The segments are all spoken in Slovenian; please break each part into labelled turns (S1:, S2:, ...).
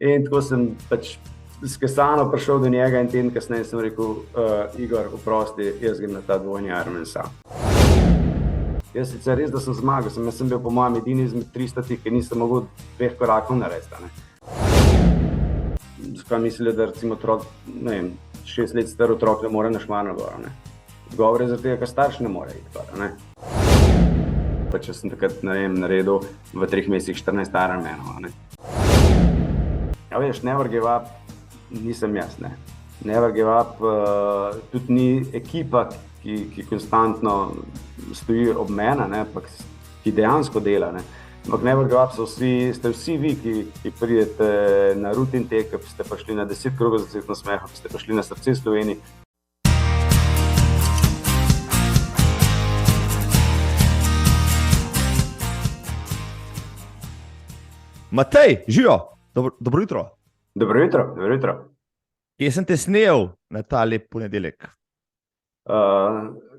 S1: In tako sem pač skesano prišel do njega in teden kasneje sem rekel, Igor, oprosti, jaz grem na ta dvojni Ironman sam. Jaz sicer res, da sem zmagal, jaz sem bil po mojem edini izmed 300, ki nisem mogel 2 korakov narediti. Zakaj mislijo, da recimo otrok, 6 let star otrok ne more na Šmarno goro, Odgovor je zato, ker starš ne more iti gor, Pa če sem takrat, naredil v 3 mesecih 14 Ironmanov, Ja, veš, never give up nisem jaz, Never give up tudi ni ekipa, ki konstantno stoji ob mene, ampak ki dejansko dela, Ampak never give up ste vsi vi, ki pridete na rutin tek, ki ste prišli na 10 krogov za cvetno smeho, ki ste prišli na Srce Slovenije.
S2: Matej, živijo! Dobro jutro.
S1: Dobro jutro.
S2: Kje sem te snel na ta lep ponedeljek?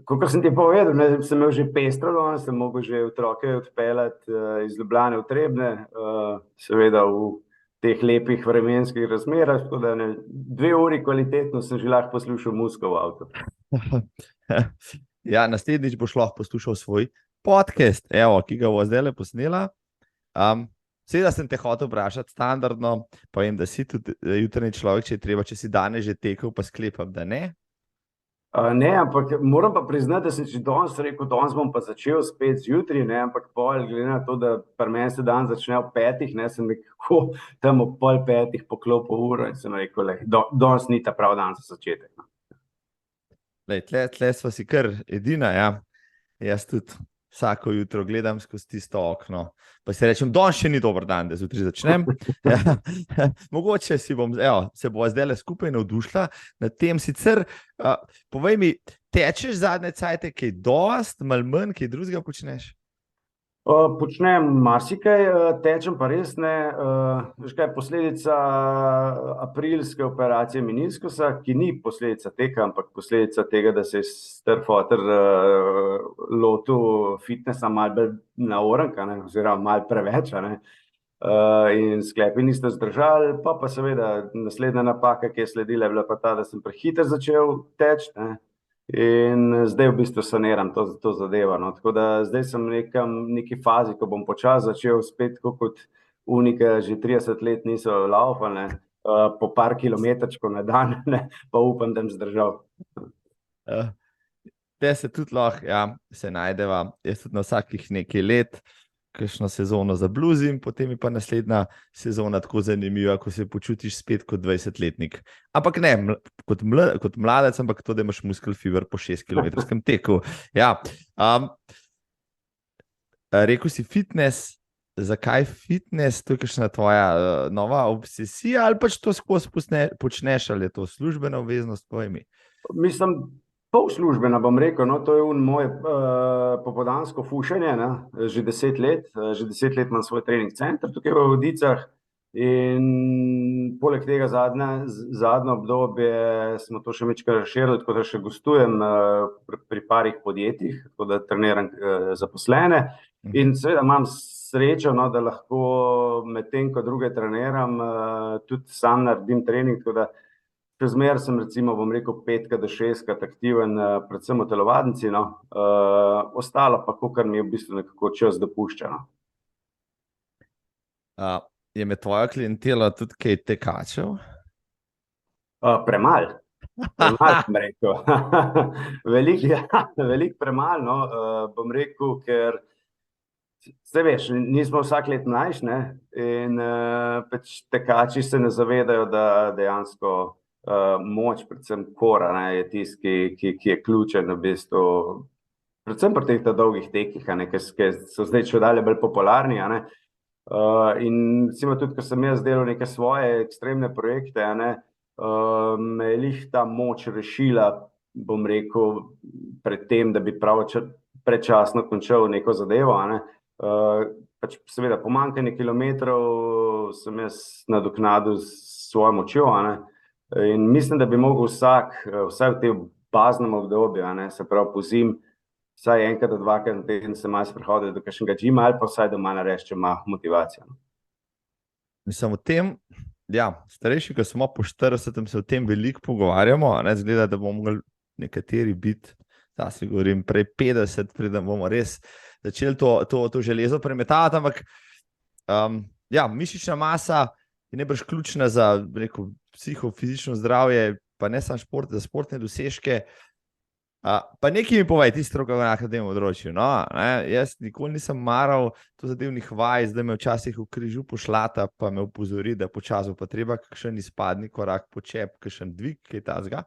S1: Kakor sem ti povedal, sem imel že pestro, sem mogel že otroke odpeljati iz Ljubljane v Trebnje, seveda v teh lepih vremenskih razmerah, tako da 2 uri kvalitetno sem že lahko poslušal muziko v avtu.
S2: Ja, naslednjič boš lahko poslušal svoj podcast, ki ga bo zdaj posnela. Seveda sem te hotel vprašati standardno, pa vem, da si tudi jutranji človek, če je treba, če si danes že tekel, pa sklepam, da ne.
S1: Ne, ampak moram pa priznati, da sem že danes rekel, danes bom pa začel spet zjutraj, ampak glede na to, da pri meni se dan začne ob 5, sem nekako tam ob 4:30 poklopil uro in sem rekel, danes ni ta prav dan za začetek.
S2: Tle sva si kar edina, Jaz tudi vsako jutro gledam skozi tisto okno, pa si rečem, danes še ni dober dan, da zjutraj začnem. Mogoče se bo zdaj skupaj navdušila nad tem. Sicer, povej mi, tečeš zadnje cajte, kaj dost, malo manj, kaj drugega počneš?
S1: Počnem marsikaj, tečem pa res ne. Veš kaj, posledica aprilske operacije meniskusa, ki ni posledica teka, ampak posledica tega, da se je star foter lotil fitnessa malo bolj naorenka, oziroma malo preveč, in sklepi niste zdržali, pa seveda naslednja napaka, ki je sledila, je bila pa ta, da sem prehiter začel teči, in zdaj v bistvu saniram to zadevo, Tako da zdaj sem v neki fazi, ko bom počasi začel spet, kot unike, že 30 let niso laufali, po par kilometrčkov na dan, pa upam, da bom zdržal.
S2: Te se tudi lahko, se najdeva, jaz tudi na vsakih nekaj let, kakšno sezono zabluzim, potem je pa naslednja sezona tako zanimiva, ko se počutiš spet kot 20-letnik. Ampak ne, kot mladec, ampak to, da imaš muscle fever po 6-kilometrskem teku. Rekel si fitness, zakaj fitness? To je kakšna tvoja nova obsesija ali pač to skozi počneš, ali je to službena obveznost, povej mi?
S1: Mislim, polslužbena bom rekel, to je moje popoldansko fušanje, že 10 let. Že 10 let imam svoj trening center tukaj v Vodicah in poleg tega zadnje obdobje smo to še večkrat razširili, tako da še gostujem pri parih podjetjih, tako da treniram zaposlene in seveda imam srečo, da lahko medtem, ko druge treniram, tudi sam naredim trening, tako da zmer sem recimo, bom rekel, 5 do 6 aktiven, predvsem v telovadnici, ostalo pa, kakor mi je v bistvu nekako čas dopušča.
S2: Je med tvoja klientela tudi kaj tekačev?
S1: Premalo bom rekel. Veliko premalo, bom rekel, ker se veš, nismo vsak let mlajši, in tekači se ne zavedajo, da dejansko moč, predvsem kora, je tisti, ki je ključen v bistvu, predvsem pri teh dolgih tekih, ki so zdaj čedalje bolj popularni, in recimo tudi, ko sem jaz delal neke svoje ekstremne projekte, me je lih ta moč rešila, bom rekel, pred tem, da bi predčasno končal neko zadevo, pač seveda pomanjkanje kilometrov sem jaz nadoknadil s svojo močjo, in mislim, da bi mogel vsaj v tem baznem obdobju, se pravi po zim, vsaj enkrat do dvakrat na teden se malo sprehoditi do kakšnega džima ali pa vsaj doma narediti, če ima motivacijo.
S2: Mislim, v tem Ja, starejši, ko smo po 40, se o tem veliko pogovarjamo, ne zgleda, da bomo mogli nekateri biti, zase govorim, prej 50, preden bomo res začeli to železo premetavati, ampak ja, mišična masa je najbrž ključna za, rekel, psihofizično zdravje, pa ne samo šport, za športne dosežke. Pa nekaj mi povej, ti strokovnjak na tem področju. No, jaz nikoli nisem maral to zadevnih vaj, zdaj me včasih v križu pošlata, pa me opozori, da počasno pa treba kakšen izpadni korak, počep, kakšen dvig, kaj tazga.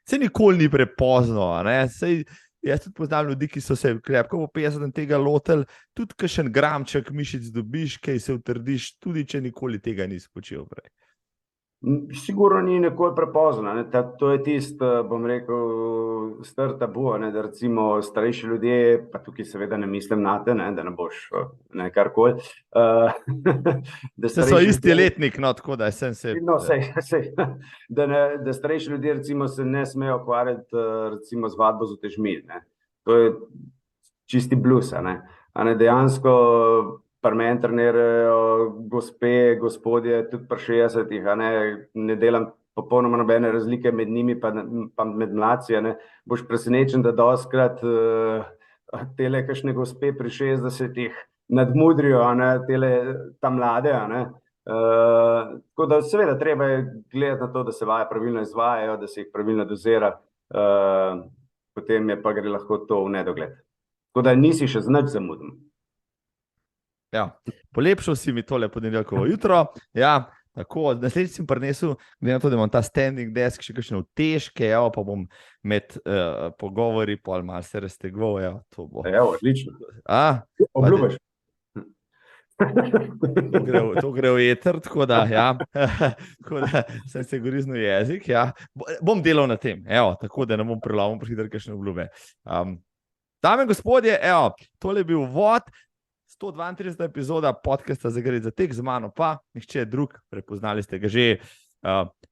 S2: Sej nikoli ni prepozno, sej jaz tudi poznam ljudi, ki so se krepko po 50 tega lotili, tudi kakšen gramček mišic dobiš, kaj se utrdiš, tudi če nikoli tega nisi počel prej.
S1: Sigurno ni nikoli prepozno. To je tisto, bom rekel, star tabu, da recimo starejši ljudje, pa tukaj seveda ne mislim na te, da ne boš karkoli.
S2: Se so isti letnik, no, tako da sem se...
S1: No, da starejši ljudje recimo se ne smejo ukvarjati recimo z vadbo z utežmi. To je čisti blues. Dejansko pri meni trenirajo gospe, gospodje, tudi pri 60-ih, ne delam popolnoma nobene razlike med njimi pa med mladci. Boš presenečen, da dostikrat tele kakšne gospe pri 60-ih nadmudrijo ta mlade. Tako da seveda treba je gledati na to, da se vaje pravilno izvajajo, da se jih pravilno dozira, potem je pa gre lahko to v nedogled. Tako da nisi še nič zamudil.
S2: Ja, polepšal si mi tole ponedeljkovo jutro. Ja, tako, naslednjič sem prinesel, glede na to, da imam ta standing desk, še kakšne utežke, pa bom med pogovori pol malo se raztegoval. To bo.
S1: Odlično. Obljubaš.
S2: To gre v eter, tako da sem se goriznil jezik. Ja. Bom delal na tem, tako da ne bom prelomil prehiter kakšne obljube. Dame in gospodje, tole je bil uvod. 132. epizoda podcasta Zagreti za tek, z mano pa nihče drug, prepoznali ste ga že,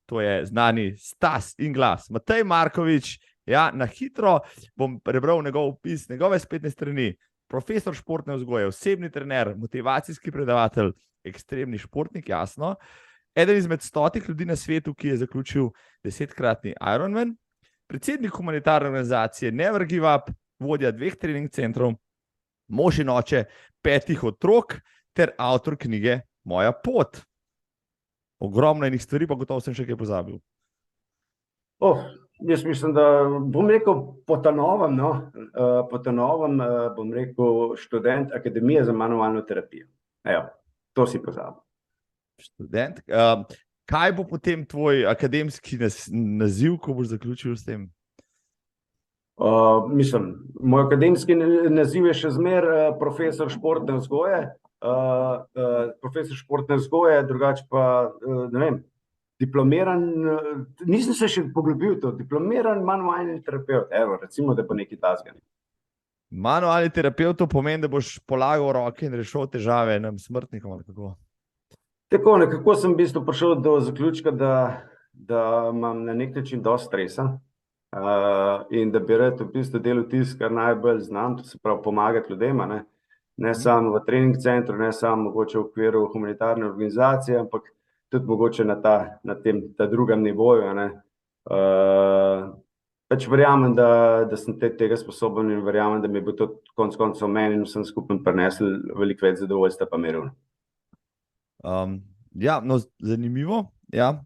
S2: to je znani Stas in glas, Matej Markovič. Ja, na hitro bom prebral njegov opis, njegove spletne strani, profesor športne vzgoje, osebni trener, motivacijski predavatelj, ekstremni športnik, jasno, eden izmed 100 ljudi na svetu, ki je zaključil 10-kratni Ironman, predsednik humanitarne organizacije Never Give Up, vodja 2 trening centrov, mož in oče 5 otrok ter avtor knjige Moja pot. Ogromno enih stvari, pa gotovo sem še kaj pozabil.
S1: Jaz mislim, da bom rekel po ta novem, bom rekel študent Akademije za manualno terapijo. To si pozabil.
S2: Študent. Kaj bo potem tvoj akademski naziv, ko boš zaključil s tem?
S1: Moj akademski naziv je še zmeraj profesor športne vzgoje, drugače pa, ne vem, diplomiran, nisem se še poglobil to, diplomiran manualni terapevt, recimo, da bo nekaj takega.
S2: Manualni terapevt to pomeni, da boš polagal roke in rešil težave nam smrtnikom, ali kako?
S1: Tako, nekako sem v bistvu prišel do zaključka, da imam na nek način dosti stresa. In da bi rad v bistvu delal tisto, kar najbolj znam, to se pravi pomagati ljudem, ne samo v trening centru, ne samo mogoče v okviru humanitarne organizacije, ampak tudi mogoče na ta drugem nivoju. Pač verjamem, da sem tega sposoben in verjamem, da mi bo to konec koncev meni in vsem skupaj prineslo veliko več zadovoljstva pa miru.
S2: Ja, no, zanimivo. Ja,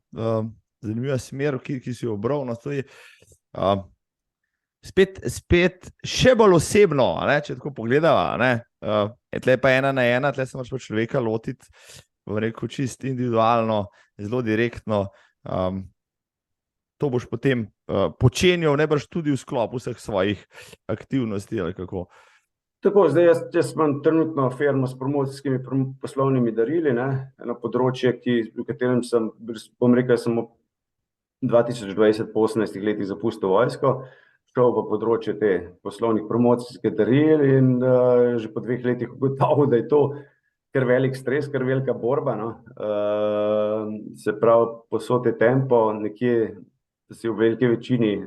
S2: zanimiva smer, ki si jo obral. Spet še bolj osebno, če tako pogledava. Tle pa 1 na 1, tle se moraš pa človeka lotiti, bom rekel, čist individualno, zelo direktno. To boš potem počenjal, najbrž tudi v sklopu vseh svojih aktivnosti, ali kako?
S1: Tako, zdaj jaz imam trenutno firmo s promocijskimi poslovnimi darili, eno področje, v katerem sem, bom rekel, sem 2020 po 18 letih zapustil vojsko, šel v področje te poslovnih promocijskih daril in že po 2 letih ugotovil, da je to kar velik stres, kar velika borba. Se pravi, posod je tempo, nekje si v veliki večini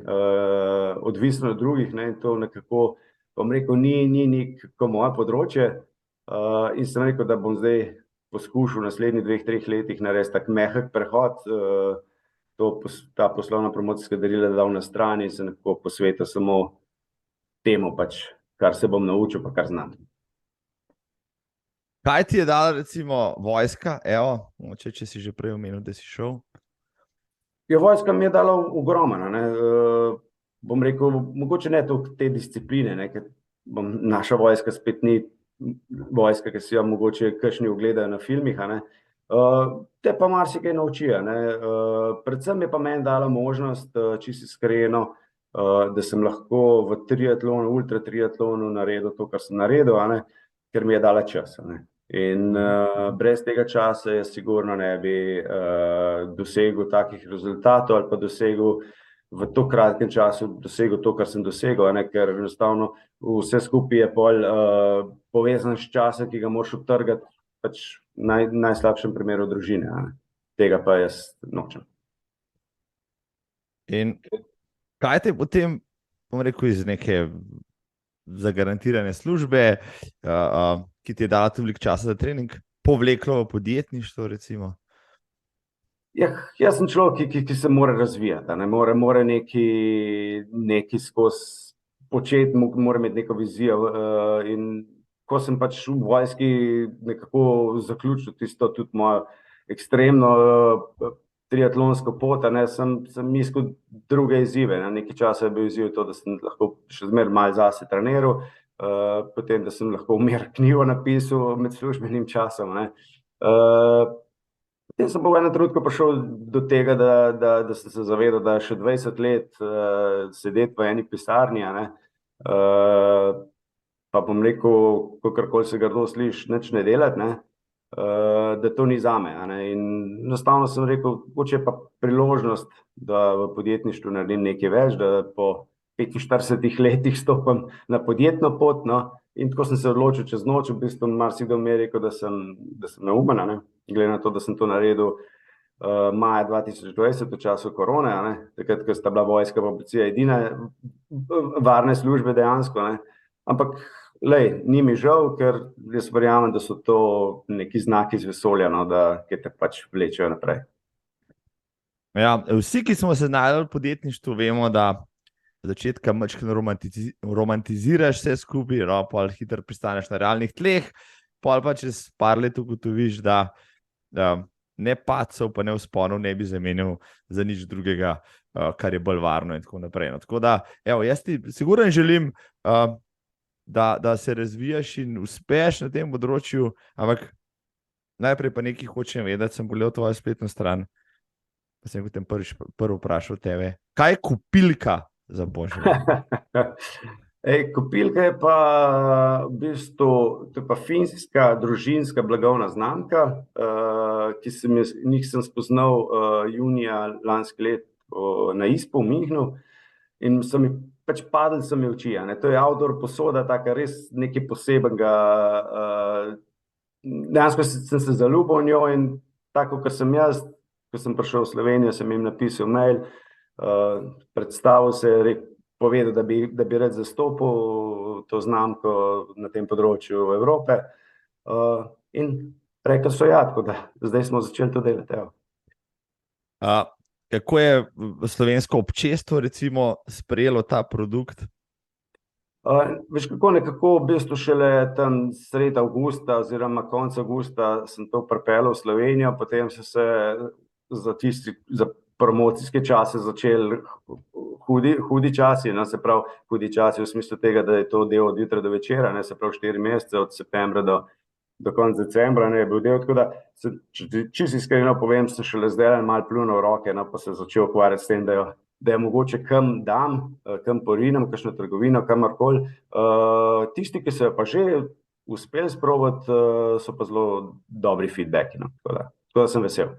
S1: odvisno od drugih, in to nekako, bom rekel, ni nekako moje področje. In sem rekel, da bom zdaj poskušal v naslednjih 2-3 letih narediti tak mehak prehod, ta poslovna promocijska darila dal na strani in se nekako posvetil samo temu pač, kar se bom naučil, pa kar znam.
S2: Kaj ti je dala recimo vojska? Evo, če si že prej omenil, da si šel.
S1: Ja, vojska mi je dala ogromno, ne. Bom rekel, mogoče ne toliko te discipline, ne, ker naša vojska spet ni vojska, ki si jo mogoče kakšni ogledajo na filmih, a ne. Te pa marsikaj nauči, a ne. Predvsem je pa meni dala možnost, čisto iskreno, da sem lahko v triatlonu, ultra triatlonu naredil to, kar sem naredil, a ne, ker mi je dala čas, a ne. In brez tega časa jaz sigurno ne bi dosegel takih rezultatov ali pa dosegel v to kratkem času dosegel to, kar sem dosegel, a ne, ker enostavno vse skupaj je pol povezan s časom, ki ga moraš odtrgati, pač najslabšem primeru družine, a ne. Tega pa jaz nočem.
S2: In kaj te potem, bom rekel, iz neke zagarantirane službe, ki ti je dala tudi veliko časa za trening, povleklo v podjetništvo, recimo?
S1: Ja, jaz sem človek, ki se mora razvijati, a ne, mora nekaj skozi početi, mora imeti neko vizijo, in ko sem pač v vojski nekako zaključil tisto tudi mojo ekstremno triatlonsko pot, a ne, sem iskal druge izzive. Na nekaj časa je bil izziv to, da sem lahko še zmeraj malo zase treniral, potem, da sem lahko vmes knjigo napisal med službenim časom, ne. Potem sem pa v enem trenutku prišel do tega, da sem se zavedal, da še 20 let sedeti v eni pisarni, a ne, pa bom rekel, kakorkoli se grdo sliši, nič ne delati, ne, da to ni zame, a ne. In enostavno sem rekel, mogoče je pa priložnost, da v podjetništvu naredim nekaj več, da po 45 letih stopim na podjetno pot, no, in tako sem se odločil čez noč, v bistvu marsikdo mi je rekel, da sem neumen, a ne, glede na to, da sem to naredil maja 2020 v času korone, a ne, takrat, ko sta bila vojska pa policija edine varne službe dejansko, ne, ampak lej, ni mi žal, ker jaz verjamem, da so to neki znaki z vesolja, no, da ki te pač vlečejo naprej.
S2: Ja, vsi, ki smo se znašli v podjetništvu, vemo, da začetka majčkeno romantiziraš vse skupaj, no, pol hitro pristaneš na realnih tleh, pol pa čez par let ugotoviš, da ne padcev pa ne vzponov ne bi zamenjal za nič drugega, kar je bolj varno in tako naprej. No, tako da, evo, jaz ti sigurno želim, da se razvijaš in uspeš na tem področju, ampak najprej pa nekaj hočem vedeti, sem pogledal tvojo spletno stran, pa sem potem prvi vprašal tebe, kaj je Kupilka za božje?
S1: Kupilka je pa v bistvu, to je pa finska družinska blagovna znamka, ki sem spoznal junija lansko leto na ISPO v Münchnu in pač padli so mi oči, a ne. To je outdoor posoda, taka res nekaj posebenega, dejansko sem se zaljubil v njo in tako, kot sem jaz, ko sem prišel v Slovenijo, sem jim napisal mail, predstavil se, povedal, da bi rad zastopil to znamko na tem področju Evrope, in rekli so ja, tako da zdaj smo začeli to delati, evo.
S2: Kako je slovensko občestvo recimo sprejelo ta produkt?
S1: Veš kako, nekako v bistvu šele tam sredi avgusta oziroma konec avgusta sem to pripeljal v Slovenijo, potem so se za promocijske čase začeli hudi časi, no, se pravi hudi časi v smislu tega, da je to del od jutra do večera, ne, se pravi 4 mesece od septembra do konca decembra, ne, je bil del, tako da čisto iskreno povem, sem šele zdaj malo pljunil v roke, no, pa se začel ukvarjati s tem, da je mogoče kam dam, kam porinem, kakšno trgovino, kamorkoli. Tisti, ki so pa že uspeli sprobati, so pa zelo dobri feedbacki, no, tako da sem vesel.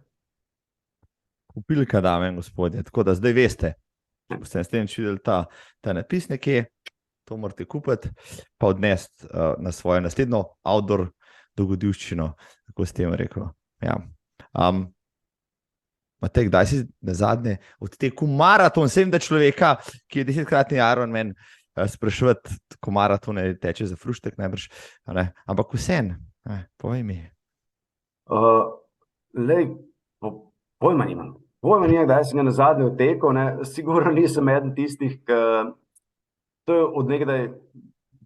S2: Kupilka, dame in gospodje, tako da zdaj veste, če boste s tem videli ta napis nekje, to morate kupiti, pa odnesti na svojo naslednjo outdoor dogodivščino, kako s tem rekel. Ja. Matej, kdaj si nazadnje odtekel maraton? Vem, da človeka, ki je 10-kratni Ironman, spraševati, ko maratone teče za fruštek najbrž, ne? Ampak vseeno, povej mi.
S1: Lej, pojma nimam. Pojma nimam, kdaj sem ga nazadnje otekel, ne. Sigurno nisem eden tistih, to je od nekdaj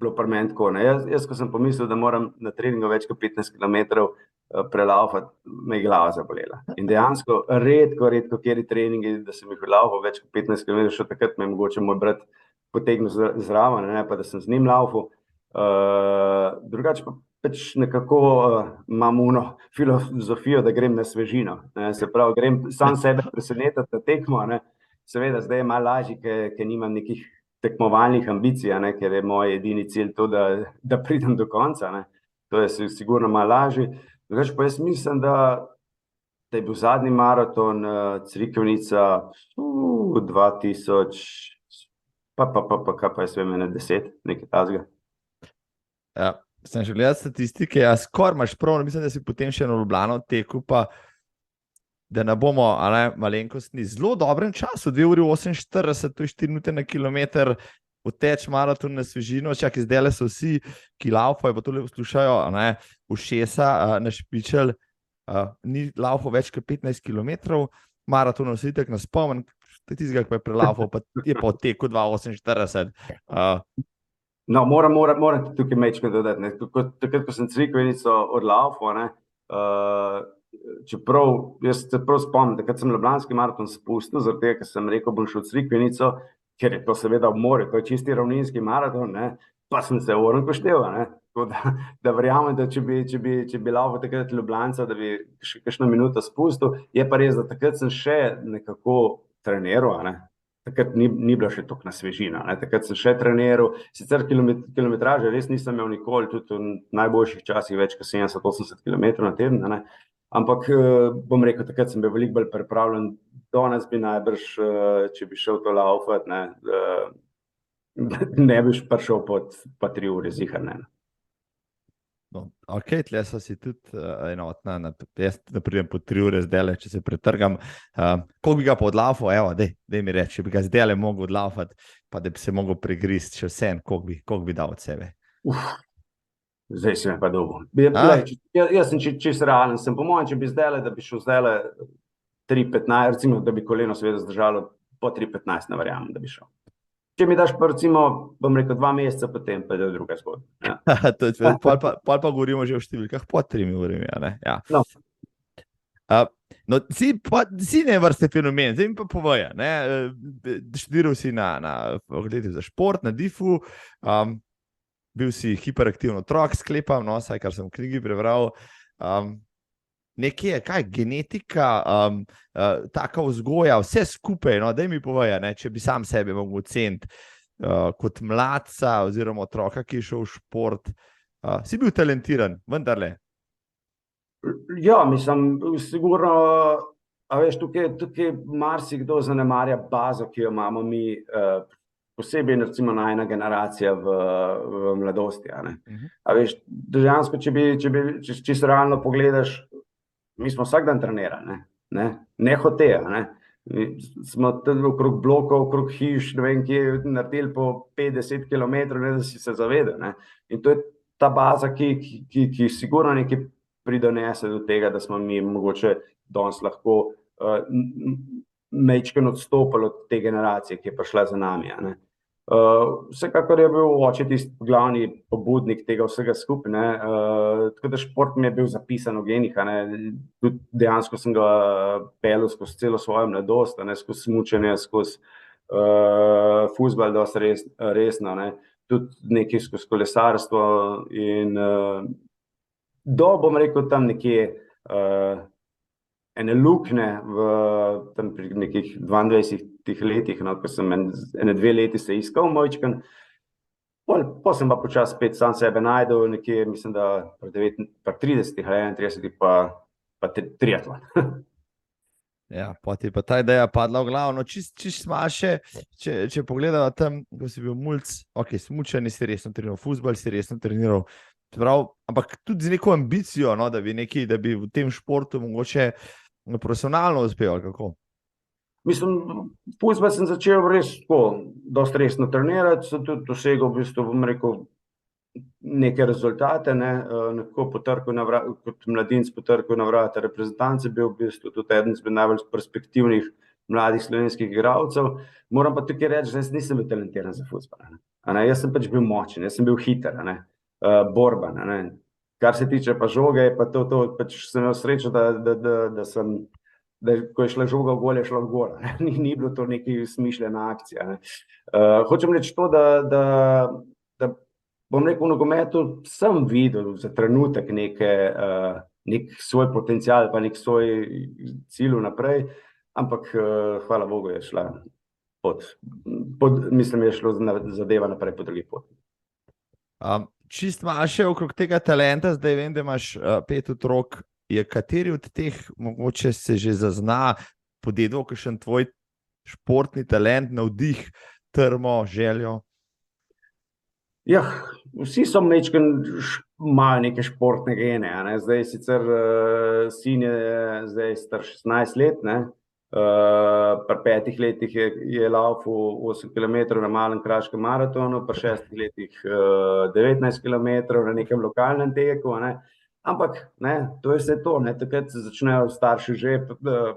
S1: bilo pri meni tako, ne. Jaz, ko sem pomislil, da moram na treningu več kot 15 kilometrov prelaufati, me je glava zabolela. In dejansko redko kateri treningi, da sem jih laufal več kot 15 kilometrov, še takrat me je mogoče moj brat potegnil zraven, ne, pa da sem z njim laufal. Drugače pa pač nekako imam filozofijo, da grem na svežino, ne, se pravi, grem sam sebe presenetiti na tekmo, ne. Seveda, zdaj je malo lažje, ker nimam nekih tekmovalnih ambicij, ne, ker je moj edini cilj to, da pridem do konca, ne. To je sigurno malo lažje. Drugače pa jaz mislim, da je bil zadnji maraton Crikvenica 2000, kaj pa jaz vem, 10, nekaj takega.
S2: Ja, sem že gledal statistike, ja, skoraj imaš prav, mislim, da si potem še na Ljubljano tekel, pa da ne bomo, malenkostni, zelo dobrem času, 2 uri 48, to je 4 minute na kilometer, uteč maraton na svežino, čak zdajle so vsi, ki laufajo, pa tole poslušajo, ušesa našpičili, ni laufal več kot 15 kilometrov, maraton vsi tak nas spomnim, tistega, ki je prelaufal, pa je pa otekel 2:48.
S1: No, moram tukaj mečkaj dodati, ne. Takrat, ko sem Crikvenico odlaufal, ne, čeprav, jaz se prav spomnim, takrat sem Ljubljanski maraton spustil, zaradi tega, ker sem rekel, bom šel v Crikvenico, ker je to seveda v morju, to je čisti ravninski maraton, ne, pa sem se oren poštel, ne. Tako da verjamem, da če bi laufal takrat Ljubljanca, da bi še kakšno minuto spustil, je pa res, da takrat sem še nekako treniral, ne. Takrat ni bilo še toliko na svežino, ne. Takrat sem še treniral, sicer kilometraže res nisem imel nikoli, tudi v najboljših časih več kot 70-80 kilometrov na teden, ne. Ampak bom rekel, takrat sem bil veliko bolj pripravljen, danes bi najbrž, če bi šel to laufat, ne, ne bi prišel pod 3 ure ziher, ne.
S2: No, ok, tle so si tudi enotna, jaz da pridem po 3 ure zdajle, če se pretrgam. Koliko bi ga pa odlaufal, evo, daj mi reči, če bi ga zdajle mogel odlaufati, pa da bi se mogel pregrist še vsem, koliko bi dal od sebe?
S1: Zdaj si me pa dolgo. Jaz sem čisto realen, sem po mojem, če bi zdajle, da bi šel zdajle 3:15, recimo, da bi koleno seveda zdržalo, po 3:15 ne verjamem, da bi šel. Če mi daš pa recimo, bom rekel, 2 meseca potem, pa je druga zgodba. Ja.
S2: Pol pa govorimo že o številkah pod 3 urami, ne? Ja.
S1: No.
S2: No, si ne vrste fenomen, zdaj mi pa povej, ne? Študiral si na fakulteti za šport, na DIF-u, bil si hiperaktiven otrok, sklepam, no, saj kar sem v knjigi prebral, nekje, kaj, genetika, taka vzgoja, vse skupaj, no, daj mi povej, ne, če bi sam sebe mogel oceniti kot mladca oziroma otroka, ki je šel v šport, si bil talentiran, vendarle?
S1: Ja, mislim, sigurno, a veš, tukaj marsikdo zanemarja bazo, ki jo imamo mi, posebej recimo najina generacija v mladosti, a ne. A veš, dejansko, če se realno pogledaš, mi smo vsak dan trenirali, ne hote, ne. Smo tudi okrog blokov, okrog hiš, ne vem kje, naredili po 50 kilometrov, ne, da si se zavedel, ne. In to je ta baza, ki sigurno nekaj pridonese do tega, da smo mi mogoče danes lahko majčkeno odstopali od te generacije, ki je prišla za nami, a ne. Vsekakor je bil oče tisti glavni pobudnik tega vsega skupaj, ne, tako da šport mi je bil zapisan v genih, a ne, tudi dejansko sem ga peljal skozi celo svojo mladost, a ne, skozi smučanje, skozi fuzbal dosti resno, ne, tudi nekaj skozi kolesarstvo in bom rekel, tam nekje ene luknje tam pri nekih 22 letih, no, ko sem ene 2 leti se iskal majčken, pol sem pa počasi spet sam sebe najdel, nekje, mislim, da pri 30 ali 31 pa triatlon.
S2: Ja, poti pa ta ideja padla v glavo, no, čist smaše, če pogledamo tam, ko si bil mulc, ok, smučanje si resno treniral, fuzbal si resno treniral, ampak tudi z neko ambicijo, no, da bi v tem športu mogoče profesionalno uspel, kako?
S1: Mislim, fuzbal sem začel res tako, dosti resno trenirati, sem tudi dosegel, v bistvu, bom rekel, neke rezultate, nekako potrkal na vrata, kot mladinec potrkal na vrata reprezentance, bil v bistvu tudi eden izmed najbolj perspektivnih mladih slovenskih igralcev. Moram pa tukaj reči, da jaz nisem bil talentiran za fuzbal. Jaz sem pač bil močen, jaz sem bil hiter, borban. Kar se tiče pa žoge, pa to pač sem imel srečo, da sem, da ko je šla žoga v gol, je šla v gol. Ni bilo to neka smišljena akcija. Hočem reči to, da bom rekel, v nogometu sem videl za trenutek nek svoj potencial, pa nek svoj cilj naprej, ampak hvala Bogu je šla mislim, je šlo zadeva naprej po drugi poti.
S2: Čist malo še okrog tega talenta, zdaj vem, da imaš 5 otrok, je kateri od teh mogoče se že zazna podedal kakšen tvoj športni talent, navdih, trmo, željo?
S1: Ja, vsi so imajo neke športne gene. Zdaj sicer sin je zdaj star 16 let, pri 5 letih je laufal 8 km na malem kraškem maratonu, pri 6 letih 19 km na nekem lokalnem teku. Ampak to je vse to. Takrat se začnejo starši že,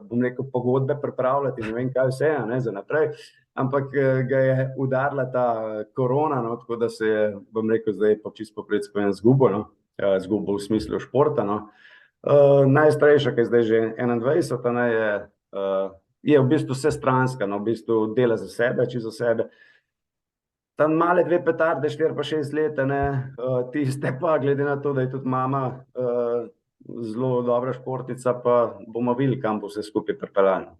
S1: bom rekel, pogodbe pripravljati, ne vem kaj vse, za naprej. Ampak ga je udarila ta korona, tako da se je, bom rekel, zdaj pa čisto povprečen zgubo v smislu športa. Najstarejša, ki je zdaj že 21, je v bistvu vsestranska, v bistvu dela za sebe, čisto za sebe. Tam male 2 petarde, 4 pa 6 let, tiste pa, glede na to, da je tudi mama zelo dobra športnica, pa bomo videli, kam bo vse skupaj pripeljano.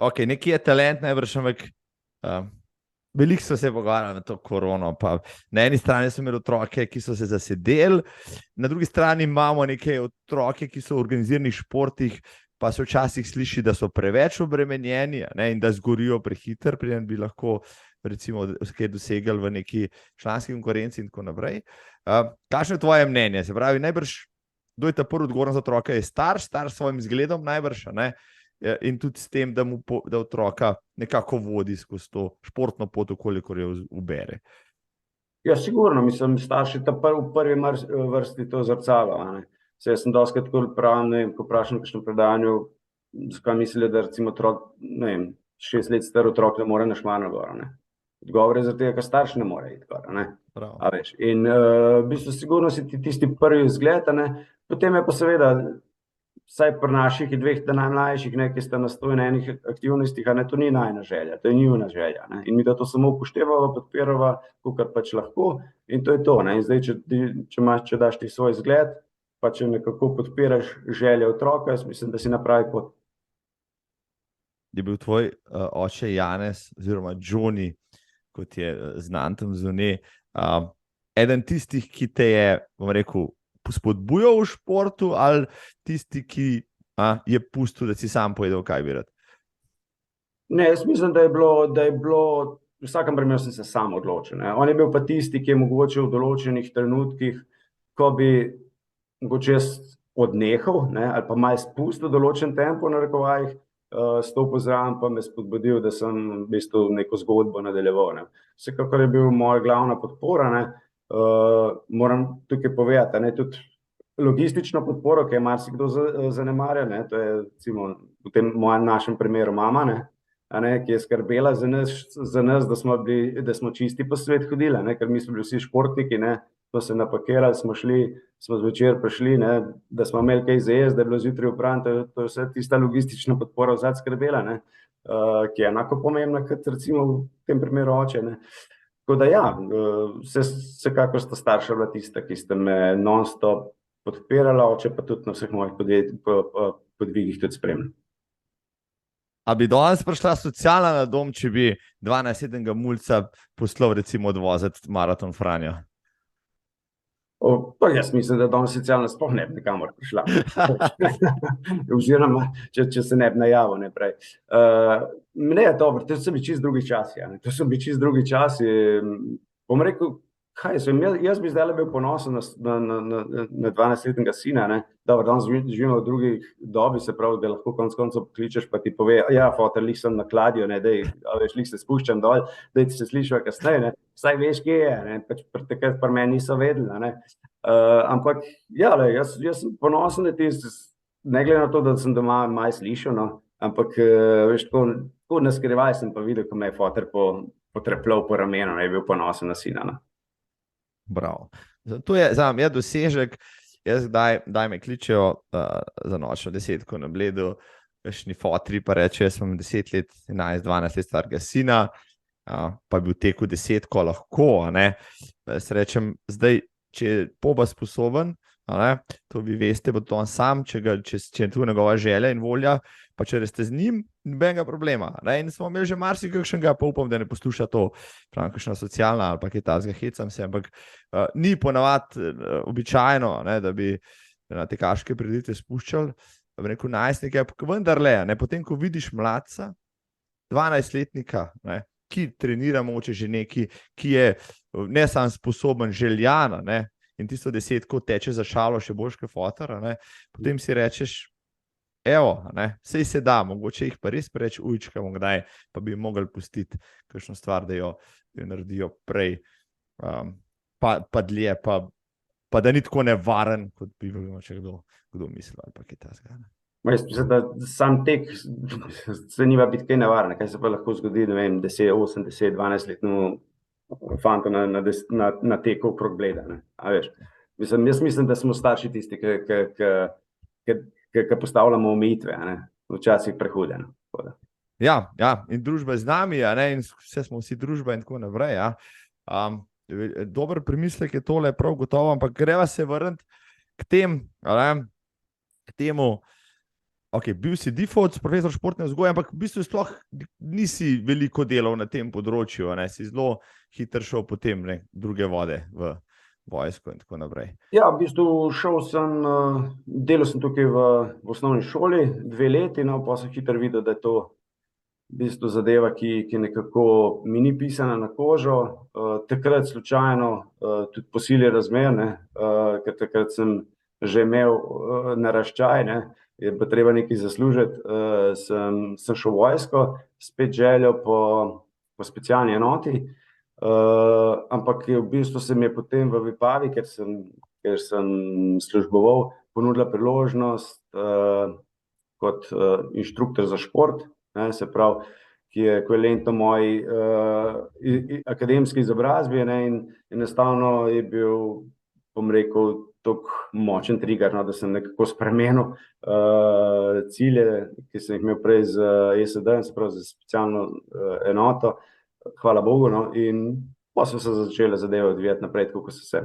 S2: Ok, neki je talent najbrž, ampak veliko so se pogovarjali na to korono, pa na eni strani so imeli otroke, ki so se zasedeli, na drugi strani imamo neke otroke, ki so v organiziranih športih, pa se včasih sliši, da so preveč obremenjeni, in da zgorijo prehiter, preden bi lahko recimo kaj dosegali v neki članski konkurenci in tako naprej. Kakšno je tvoje mnenje? Se pravi, najbrž, kdo je ta prvi odgovoren za otroka? Je starš s svojim zgledom najbrž, in tudi s tem, da otroka nekako vodi skozi to športno pot, kolikor jo ubere.
S1: Ja, sigurno, mislim, starši ta v prvi vrsti to zrcalo. Jaz sem dostikrat tako pravim, ko vprašam v kakšnem predavanju, zakaj mislijo, da recimo otrok, 6 let star otrok ne more na Šmarno gor. Odgovor je zato, ker starš ne more iti gor. In v bistvu sigurno si ti tisti prvi vzgled, potem je pa seveda, vsaj pri naših 2 najmlajših, ki sta na 101 aktivnostih, to ni najina želja, to je njuna želja. In mi da to samo upoštevamo, podpiramo, kolikor pač lahko, in to je to. In zdaj, če daš ti svoj zgled, pa če nekako podpiraš želje otroka, jaz mislim, da si na pravi pot.
S2: Je bil tvoj oče Janez, oziroma Johnny, kot je znan tam zunaj, eden tistih, ki te je, bom rekel, spodbujal v športu, ali tisti, ki je pustil, da si sam povedal, kaj bi rad?
S1: Ne, jaz mislim, da je bilo, v vsakem primeru sem se sam odločil. On je bil pa tisti, ki je mogoče v določenih trenutkih, ko bi mogoče jaz odnehal, ali pa malo spustil določen tempo, na narekovajih, stopil zraven, pa me spodbudil, da sem v bistvu neko zgodbo nadaljeval. Vsekakor je bil moja glavna podpora. Moram tukaj povedati, tudi logistično podporo, ki je marsikdo zanemarja, to je recimo v tem našem primeru mama, ki je skrbela za nas, da smo čisti po svet hodili, ker mi smo bili vsi športniki, smo se napakirali, smo zvečer prišli, da smo imeli kaj za jesti, da je bilo zjutraj opran, to je vse tista logistična podpora vzad skrbela, ki je enako pomembna, kot recimo v tem primeru oče. Tako da ja, vsekakor sta starša bila tista, ki sta me non-stop podpirala, oče pa tudi na vseh mojih podvigih tudi spremljal.
S2: A bi danes prišla socialna na dom, če bi 12-letnega mulca poslal recimo odvoziti maraton Franja?
S1: Jaz mislim, da danes socialna sploh ne bi nikamor prišla. Oziroma, če se ne bi najavil prej. Ne, dobro, to so bili čisto drugi časi. To so bili čisto drugi časi. Bom rekel, Kaj jaz vem, jaz bi zdaj bil ponosen na 12-letnega sina, ne. Dobro, danes živimo v drugi dobi, se pravi, da lahko konec koncev pokličeš pa ti pove, ja, foter, lih sem na kladju, ne, dej, a veš, lih se spuščam dol, dej ti se slišiva kasneje, ne, vsaj veš, kje je, ne, pač takrat pri meni niso vedeli, ne. Ampak, ja, le, jaz sem ponosen na tisti, ne glede na to, da sem doma malo slišal, no, ampak, veš, tako naskrivaj sem pa videl, ko me je foter potrepljal po ramenu, ne, je bil ponosen na sina, no.
S2: Bravo. To je je dosežek. Jaz kdaj me kličejo za nočno desetko na Bledu, kakšni fotri pa reče, jaz imam 10 let, 11-12 let starega sina, pa bi v teku desetko lahko, ne. Jaz rečem, zdaj, če je Poba sposoben, to vi veste, bo to on sam, če je tu njegova želja in volja, pa če ste z njim, nobenega problema. Ne? In smo imeli že marsikakšnega, pa upam, da ne posluša to, pravim, kakšna socialna ali pa kaj tazga, hecam se, ampak ni ponavadi običajno, ne, da bi na te kaške prireditve spuščali, da bi rekel najstnike, ampak vendarle, ne, potem, ko vidiš mladca, 12-letnika, ne, ki trenira mogoče že neki, ki je ne sam sposoben, željan, ne, in tisto desetko teče za šalo, še boljš kot fotar, ne, potem si rečeš, evo, ne, sej se da, mogoče jih pa res preveč ujčkamo kdaj, pa bi mogli pustiti kakšno stvar, da jo naredijo prej, pa dlje, pa da ni tako nevaren, kot bi če kdo mislil, ali pa kaj tasga.
S1: Jaz mislim, da sam tek se nima biti kaj nevaren, kaj se pa lahko zgodi, ne vem, 10, 8, 10, 12 letno fanto na teku okrog Bleda, ne, a veš. Mislim, jaz mislim, da smo starši tisti, ki postavljamo omejitve, ne, včasih prehude, ne.
S2: Ja, in družba z nami, ne, in vse smo vsi družba in tako naprej, ja. Dober premislek je tole, prav gotovo, ampak greva se vrniti k temu, ok, bil si default, profesor športne vzgoje, ampak v bistvu sploh nisi veliko delal na tem področju, ne, si zelo hitro šel potem, ne, druge vode v vojsko in tako naprej.
S1: Ja, v bistvu delal sem tukaj v osnovni šoli 2 leti, no, pa sem hitro videl, da je to v bistvu zadeva, ki nekako mi ni pisana na kožo. Takrat slučajno, tudi po sili razmer, ne, ker takrat sem že imel naraščaj, ne, je pa treba nekaj zaslužiti, sem šel v vojsko, spet željo po specialni enoti, ampak v bistvu se mi je potem v Vipavi, ker sem služboval, ponudila priložnost kot inštruktor za šport, ne, se pravi, ko je lento moji akademski izobrazbi, ne, in enostavno je bil, bom rekel, tako močen trigger, no, da sem nekako spremenil cilje, ki sem jih imel prej z ESD, se pravi za specialno enoto, hvala Bogu, no, in pa so se začele zadeve odvijati naprej, tako kot so se.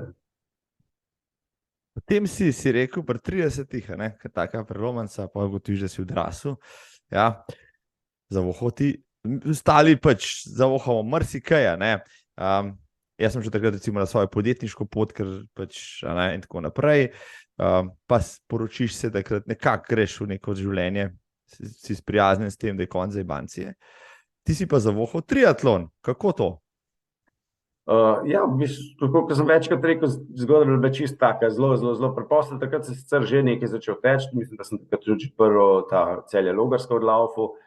S2: Potem si rekel pri 30-ih, ne, ker taka prelomanca, pa ugotoviš, da si odrasel, ja, zavohal ti, ostali pač zavohamo marsikaj, ne, jaz sem že takrat recimo na svojo podjetniško pot, ker pač, ne, in tako naprej, pa poročiš se, da nekako greš v neko življenje, si sprijaznjen s tem, da je konc zajbancije. Ti si pa zavohal triatlon, kako to?
S1: Ja, v bistvu, kot sem večkrat rekel, zgodba je bila čisto taka, zelo preprosta, takrat sem sicer že nekaj začel teči, mislim, da sem takrat že prvo ta Celje Logarsko odlaufal.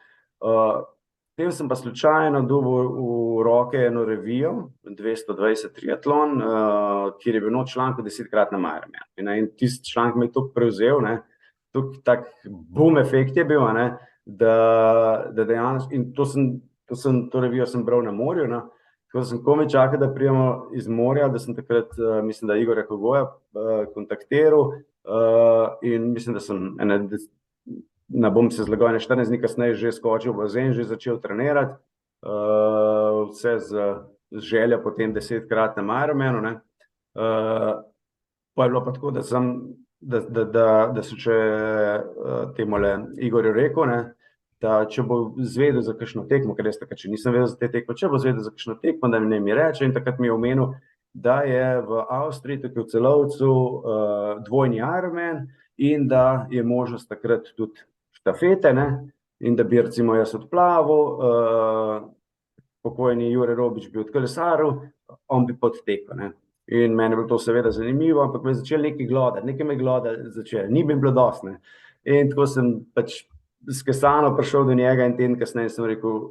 S1: Potem sem pa slučajno dobil v roke eno revijo, 220 triatlon, kjer je bil not članek 10-kratna Ironman. In tisti članek me je toliko prevzel, ne, tak boom efekt je bil, ne, da dejansko, in to revijo sem bral na morju, ne, tako da sem komaj čakal, da prijemo iz morja, da sem takrat, mislim, da Igorja Kogoja kontaktiral, in mislim, da sem ne bom se zlagal, 14 dni kasneje že skočil v bazen, že začel trenirati, vse z željo po tem 10-kratnem Ironmanu, ne. Pa je bilo pa tako, da sem še temule Igorju rekel, ne, da če bo zvedel za kakšno tekmo, ker jaz takrat še nisem vedel za te tekmo, če bo zvedel za kakšno tekmo, da mi reče, in takrat mi je omenil, da je v Avstriji, tukaj v Celovcu, dvojni Ironman in da je možnost takrat tudi štafete, ne, in da bi recimo jaz odplaval, pokojni Jure Robič bi odkolesaril, on bi podtekel, ne. In meni je bilo to seveda zanimivo, ampak me je začel nekaj glodati, nekaj me glodati začel, ni mi bilo dosti, ne. In tako sem pač skesano prišel do njega in teden kasneje sem rekel,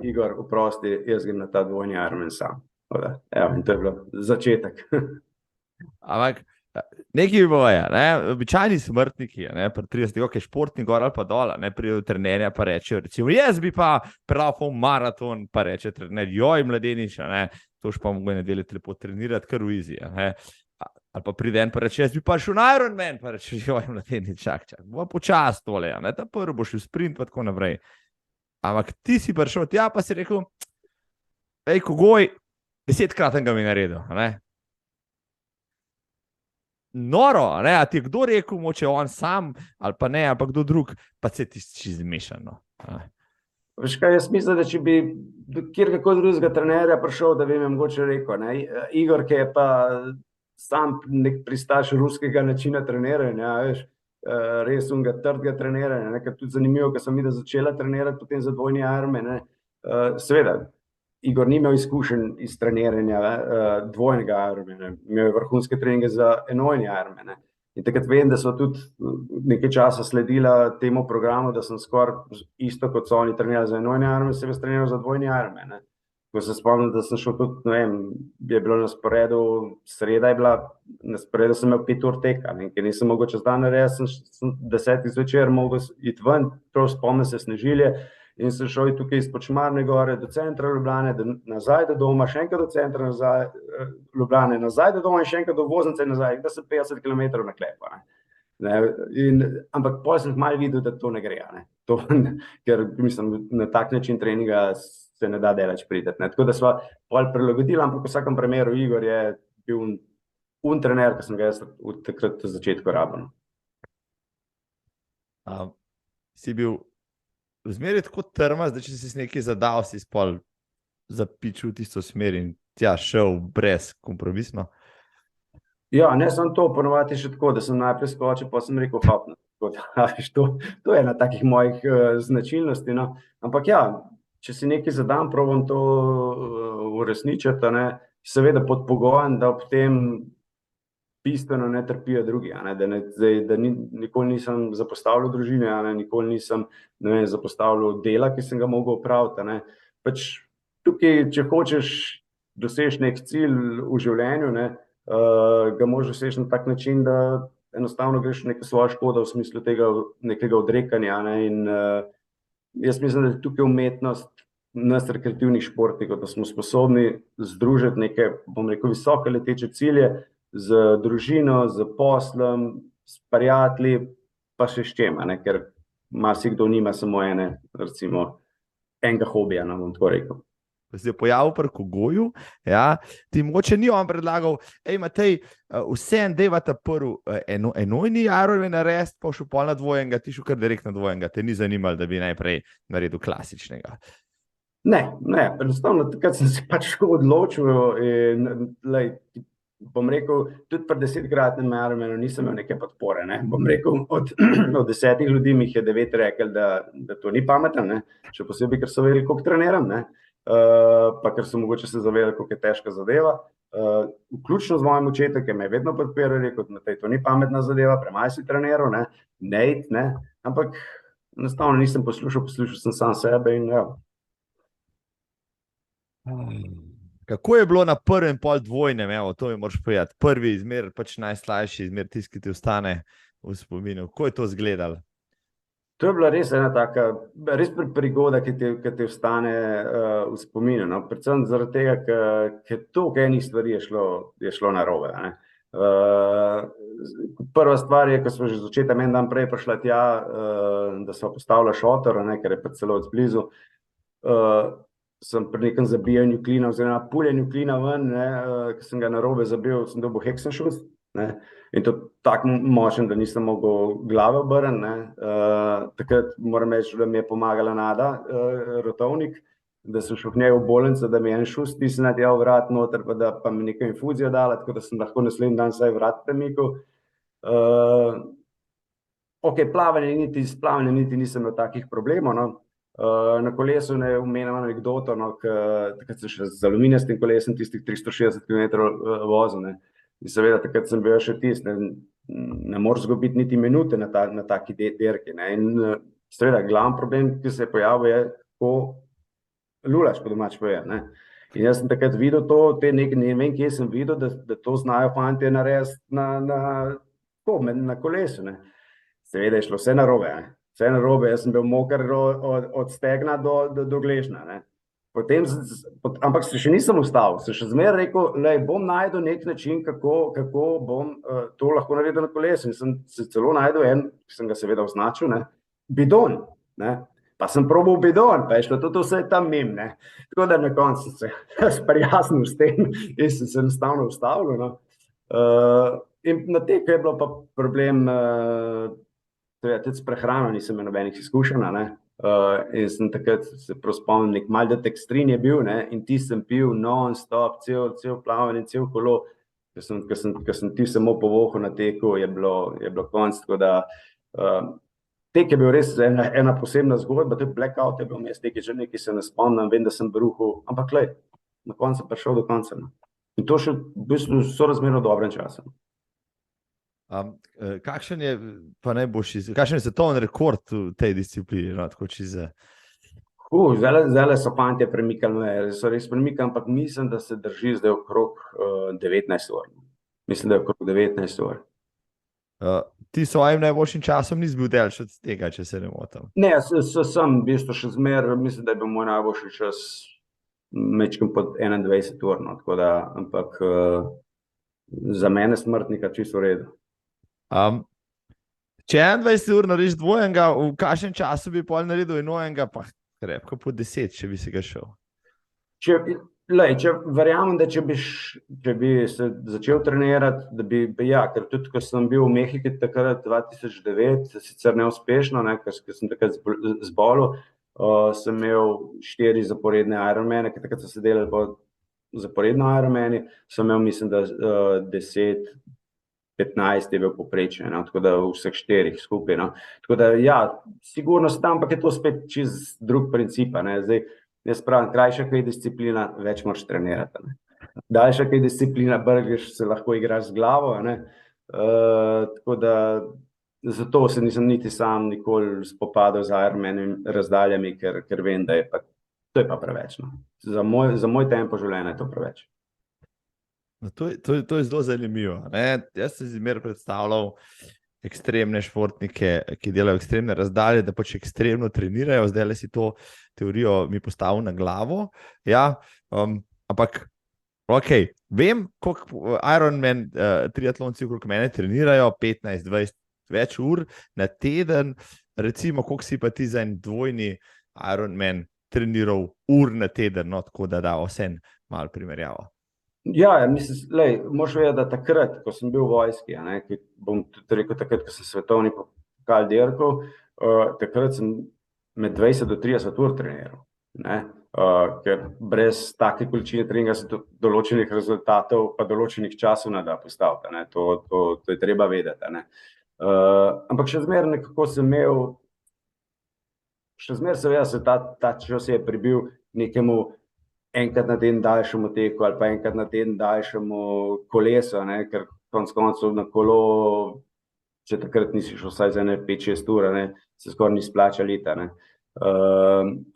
S1: Igor, oprosti, jaz grem na ta dvojni Ironman sam. Tako da, evo, in to je bilo začetek.
S2: Ampak nekaj boja, ne? Običajni smrtniki, ne? Pri 30, ok, športni gor ali pa dol, ne pridejo trenerja pa rečejo, recimo, jaz bi pa prelafal maraton, pa reče trener, joj, mladeniča, ne? To še pa mogo nedelje lepo trenirati, kar v izi, ne? Ali pa pride en pa reče, jaz bi pa šel na Ironman, pa reče, joj, mladenič, čak, bo počas tole, ne? Ta prvi bo šel sprint, pa tako naprej. Ampak ti si prišel tja, pa si rekel, ej, Kogoj, 10-kratnega mi naredil, ne? Noro, ne? A ti je kdo rekel, moče on sam, ali pa ne, ali pa kdo drug, pa se ti zmešano.
S1: Veš kaj, jaz mislim, da če bi kjerkoli drugega trenerja prišel, da bi mi mogoče rekel, ne? Igor, ki je pa sam nek pristaš ruskega načina treniranja, veš, res unga trdega treniranja, ne? Ker tudi zanimivo, ker sem videl začela trenirati potem za dvojni Ironman, ne? Seveda, Igor ni imel izkušenj iz treniranja dvojnega Ironmana, imel je vrhunske treninge za enojni Ironman, ne. In takrat vem, da so tudi nekaj časa sledila temu programu, da sem skoraj isto kot so oni trenirali za enojni Ironman, sem jaz treniral za dvojni Ironman, ne. Ko se spomnim, da sem šel tudi, ne vem, je bilo na sporedu, sreda je bila, na sporedu sem imel 5 ur teka, ne, ker nisem mogel čez dan narediti, sem 10 zvečer mogel iti ven, prav spomnim se snežilje, in sem šel tukaj iz Počmarne gore do centra Ljubljane, nazaj do doma, še enkrat do centra Ljubljane, nazaj do doma in še enkrat do voznice nazaj, da sem 50 km na klepo, ne. Ampak potem sem malo videl, da to ne gre, ne. To, ker mislim, na tak način treninga se ne da delač prideti, ne. Tako da sva pol prilagodila, ampak v vsakem primeru Igor je bil un trener, ki sem ga jaz v takrat v začetku rabil.
S2: Si bil vzmeri tako trmast, da če si nekaj zadal, si spol zapičil tisto smer in tja šel brez kompromisno?
S1: Ja, ne samo to, ponovadi še tako, da sem najprej skočil, pa sem rekel hop, to je ena takih mojih značilnosti, no. Ampak ja, če si nekaj zadam, probam to uresničiti, ne, seveda pod pogojem, da ob tem bistveno ne trpijo drugi, ne, da nikoli nisem zapostavljal družine, ne, nikoli nisem, ne vem, zapostavljal dela, ki sem ga mogel opraviti, ne. Pač tukaj, če hočeš doseči nek cilj v življenju, ne, ga moraš doseči na tak način, da enostavno greš neko svojo škodo v smislu tega nekega odrekanja, ne, in jaz mislim, da je tukaj umetnost nas rekreativnih športnikov, da smo sposobni združiti neke, bom rekel, visoke leteče cilje z družino, z poslom, s prijatelji, pa še s čem, ne, ker marsikdo nima samo recimo, enega hobija, no, bom tako rekel.
S2: Ko si je pojavil pri Kogoju, ja, ti mogoče ni on predlagal, ej, Matej, vseeno dejva ta prvi enojni Ironman narediti, pa šel pol na dvojenega, ti šel kar direkt na dvojenega, te ni zanimalo, da bi najprej naredil klasičnega.
S1: Ne, enostavno, takrat sem se pač odločil in, lej, bom rekel, tudi pri 10-kratnem Ironmanu nisem imel neke podpore, ne, bom rekel, od 10 ljudi mi jih je 9 rekel, da to ni pametno, ne, še posebej, ker so vedeli, koliko treniram, ne, pa ker so mogoče se zavedali, koliko je težka zadeva, vključno z mojim očetom, ki me je vedno podpiral, rekel, Matej, to ni pametna zadeva, premalo si treniral, ne, ampak enostavno nisem poslušal sem sam sebe in ja.
S2: Kako je bilo na prvem pol dvojnem, evo, to mi moraš povedati, prvi izmer, pač najslajši izmer, tisti, ki ti ostane v spominu, kako je to izgledalo?
S1: To je bila res ena taka, res prigoda, ki ti ostane v spominu, no, predvsem zaradi tega, ker toliko enih stvari je šlo narobe, ne. Prva stvar je, ko smo že z očetom en dan prej prišla tja, da smo postavila šotor, ne, ker je pa celo odblizu, sem pri nekem zabijanju klina oziroma puljanju klina ven, ne, ki sem ga narobe zabil, sem dobil heksenšus, ne, in to tako močen, da nisem mogel glave obrniti, ne, takrat moram reči, da mi je pomagala Nada, rotovnik, da sem šel k njej v bolnico, da mi je en šus stisnila tja v vrat noter, pa da pa mi neko infuzijo dala, tako da sem lahko naslednji dan vsaj vrat premikal. Ok, s plavanjem niti nisem imel takih problemov, no. Na kolesu ne omenjam anekdoto, no, takrat sem še z aluminijastim kolesom tistih 360 km vozil, ne. In seveda takrat sem bil še ne moreš izgubiti niti minute na taki dirki, ne. In seveda glavni problem, ki se je pojavil, je, ko lulaš, po domač povedano, ne. In jaz sem takrat videl to, ne vem, kje sem videl, da to znajo fantje narediti na kolesu, ne. Seveda je šlo vse narobe, ne. Vse narobe, jaz sem bil moker od stegna do gležnja, ne. Potem, ampak se še nisem ustavil, sem še zmeraj rekel, lej, bom našel nek način, kako bom to lahko naredil na kolesu. In sem se celo našel en, ki sem ga seveda označil, ne, bidon, ne. Pa sem probal bidon, pa je šlo tudi vse tam mimo, ne. Tako da na koncu sem se sprijaznil s tem in sem se enostavno ustavil, no. In na teku je bilo pa problem, tudi s prehrano nisem imel nobenih izkušenj, ne. In sem takrat se prav spomnim, nek mal dextrin je bil, ne, in ti sem pil non-stop, cel plavanje, cel kolo, ker sem ti samo povohal na teku, je bilo konc, tako da tek je bil res ena posebna zgodba, tudi blackout je bil vmes, nekaj se ne spomnim, vem, da sem bruhal, ampak glej, na koncu sem prišel do konca, no. In to še v bistvu sorazmerno dobrem času.
S2: Kakšen je svetovni rekord v tej disciplini? No, tako
S1: zdaj so fantje premikali, so res premikali, ampak mislim, da se drži zdaj okrog 19 ur. Mislim, da je okrog 19 ur.
S2: Ti svojim najboljšim časom nisi bil daleč od tega, če se ne motim?
S1: Ne, sem v bistvu še zmeraj, mislim, da je bil moj najboljši čas majčkeno pod 21 ur, no, tako da, ampak za mene smrtnika čisto v redu.
S2: Če 21 ur narediš dvojenega, v kakšnem času bi pol naredil enojenega, pa krepko po 10, če bi se ga šel?
S1: Verjamem, da če bi se začel trenirati, da bi, ja, ker tudi, ko sem bil v Mehiki takrat 2009, sicer neuspešno, ne, ker sem takrat zbolel, sem imel 4 zaporedne Ironmane, ker takrat so se delali po zaporedno Ironmani, sem imel, mislim, da 10, 15 je bil povprečen, no, tako da vseh 4 skupaj, no. Tako da, ja, sigurno se tam, ampak je to spet čist drug princip, ne. Zdaj, jaz pravim, krajša kaj je disciplina, več moraš trenirati, ne. Daljša kaj je disciplina, brgeš, se lahko igraš z glavo, ne. Tako da, zato se nisem niti sam nikoli spopadal z Ironmanovimi razdaljami, ker vem, da to je pa preveč, no. Za moj tempo življenja je to preveč.
S2: No, to je zelo zanimivo, ne? Jaz sem zmeraj predstavljal ekstremne športnike, ki delajo ekstremne razdalje, da pač ekstremno trenirajo, zdaj si to teorijo mi postavil na glavo, ja, ampak ok, vem, koliko Ironman triatlonci okrog mene trenirajo, 15, 20, več ur na teden, recimo, koliko si pa ti za en dvojni Ironman treniral ur na teden, no, tako da vse malo primerjavo.
S1: Ja, mislim, moraš vedeti, da takrat, ko sem bil v vojski, bom tudi rekel takrat, ko sem svetovni pokal dirkal, takrat sem med 20 do 30 ur treniral, ne, ker brez take količine treninga se določenih rezultatov pa določenih časov ne da postaviti, ne, to je treba vedeti, ne. Ampak še zmeraj nekako sem imel, še zmeraj seveda se ta čas je pribil nekemu enkrat na teden daljšemu teku ali pa enkrat na teden daljšemu kolesu, ne, ker konec koncev na kolo, če takrat nisi šel vsaj za 5-6 ur, ne, se skoraj ni splača leta, ne.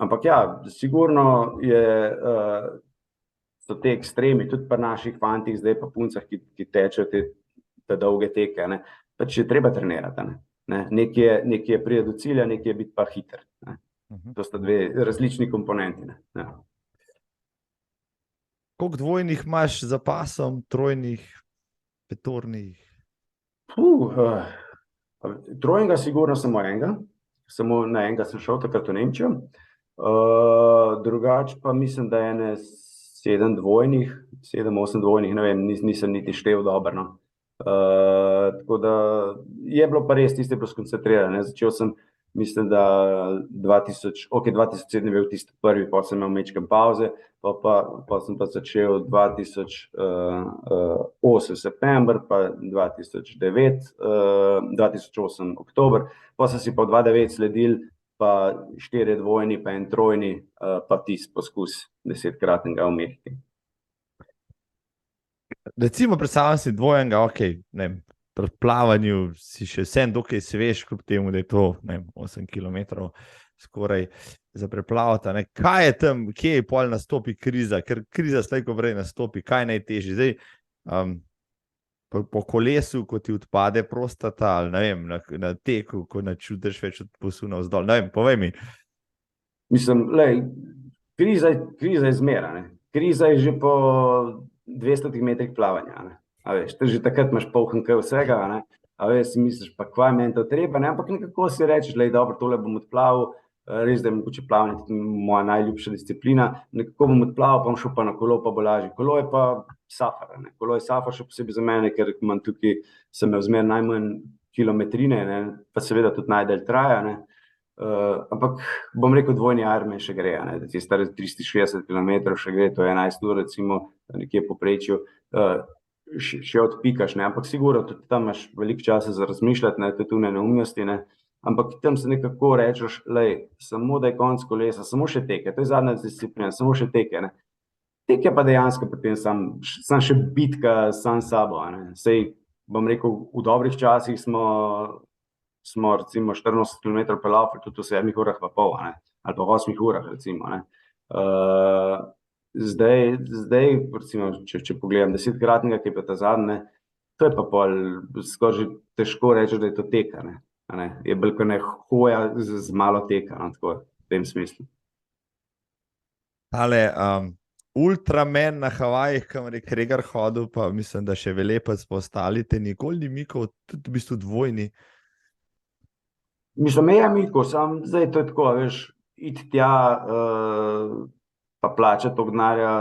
S1: Ampak ja, sigurno so te ekstremi, tudi pri naših fantih, zdaj pa puncah, ki tečejo te dolge teke, ne, pač je treba trenirati, ne. Nekaj je pride do cilja, nekaj je biti pa hiter, ne. To sta dve različni komponenti, ne. Ja.
S2: Koliko dvojnih imaš za pasom, trojnih, petornih?
S1: Trojnega sigurno samo enega, samo na enega sem šel takrat v Nemčijo, drugače pa mislim, da je 7 dvojnih, 7-8 dvojnih, ne vem, nisem niti štel dobro, no. Tako da je bilo pa res, tisto je bilo skoncentrirano, ne, začel sem, mislim, da 2007 je bil tisti prvi, pa sem imel mečkem pauze, pa sem pa začel 2008 september, pa 2008 oktober, pa sem si pa v 2009 sledil pa 4 dvojni, pa en trojni, pa tisti poskus 10-kratnega umehki.
S2: Recimo, predstavljam si dvojenega, ok, ne vem, pri plavanju si še vsem dokaj sveš, kljub temu, da je to, ne vem, 8 km skoraj za preplavati. Ne? Kaj je tam, kje je pol nastopi kriza? Ker kriza slejko prej nastopi, kaj je najtežje? Zdaj, po kolesu, ko ti odpade prostata, ali ne vem, na teku, ko ne čutiš več od posuna vzdolj. Ne vem, povej mi.
S1: Mislim, lej, kriza je zmera, ne. Kriza je že po 200 metrih plavanja, ne. A veš, že takrat imaš poln kaj vsega, ne. A veš, si misliš, pa kva je meni to treba, ne, ampak nekako si rečeš, lej, dobro, tole bom odplavil, res, da je mogoče plavanje tudi moja najljubša disciplina, nekako bom odplavil, pa bom šel pa na kolo, pa bo lažje. Kolo je pa safar, ne. Kolo je safar še posebej za mene, ker imam tukaj, sem imel zmer najmanj kilometrine, ne, pa seveda tudi najdalj traja, ne. Ampak bom rekel, dvojni Ironman še gre, ne, da ti je star 360 km še gre, to je 11 ur, recimo, nekje poprečju, še odpikaš, ne, ampak sigurno tudi tam imaš veliko časa za razmišljati, ne, to je tu neumnosti, ne, ampak tam se nekako rečeš, lej, samo da je konc kolesa, samo še teke, to je zadnja disciplina, samo še teke, ne. Tek je pa dejansko potem sam še bitka sam s sabo, ne, sej bom rekel, v dobrih časih smo recimo 84 km pelali tudi v 7 urah pa pol, ne, ali pa v 8 urah recimo, ne. Zdaj recimo, če pogledam 10-kratnega, ki je pa ta zadnje, to je pa pol skoraj že težko reči, da je to teka, ne. Je bolj kot ne hoja z malo teka, no, tako v tem smislu.
S2: Tale Ultraman na Havajih, kamor je Kregar hodil, pa mislim, da še Velepec pa ostali, te nikoli ni mikal, tudi v bistvu dvojni.
S1: Mislim, je mikal, sam zdaj to je tako, veš, iti tja, pa plačati toliko denarja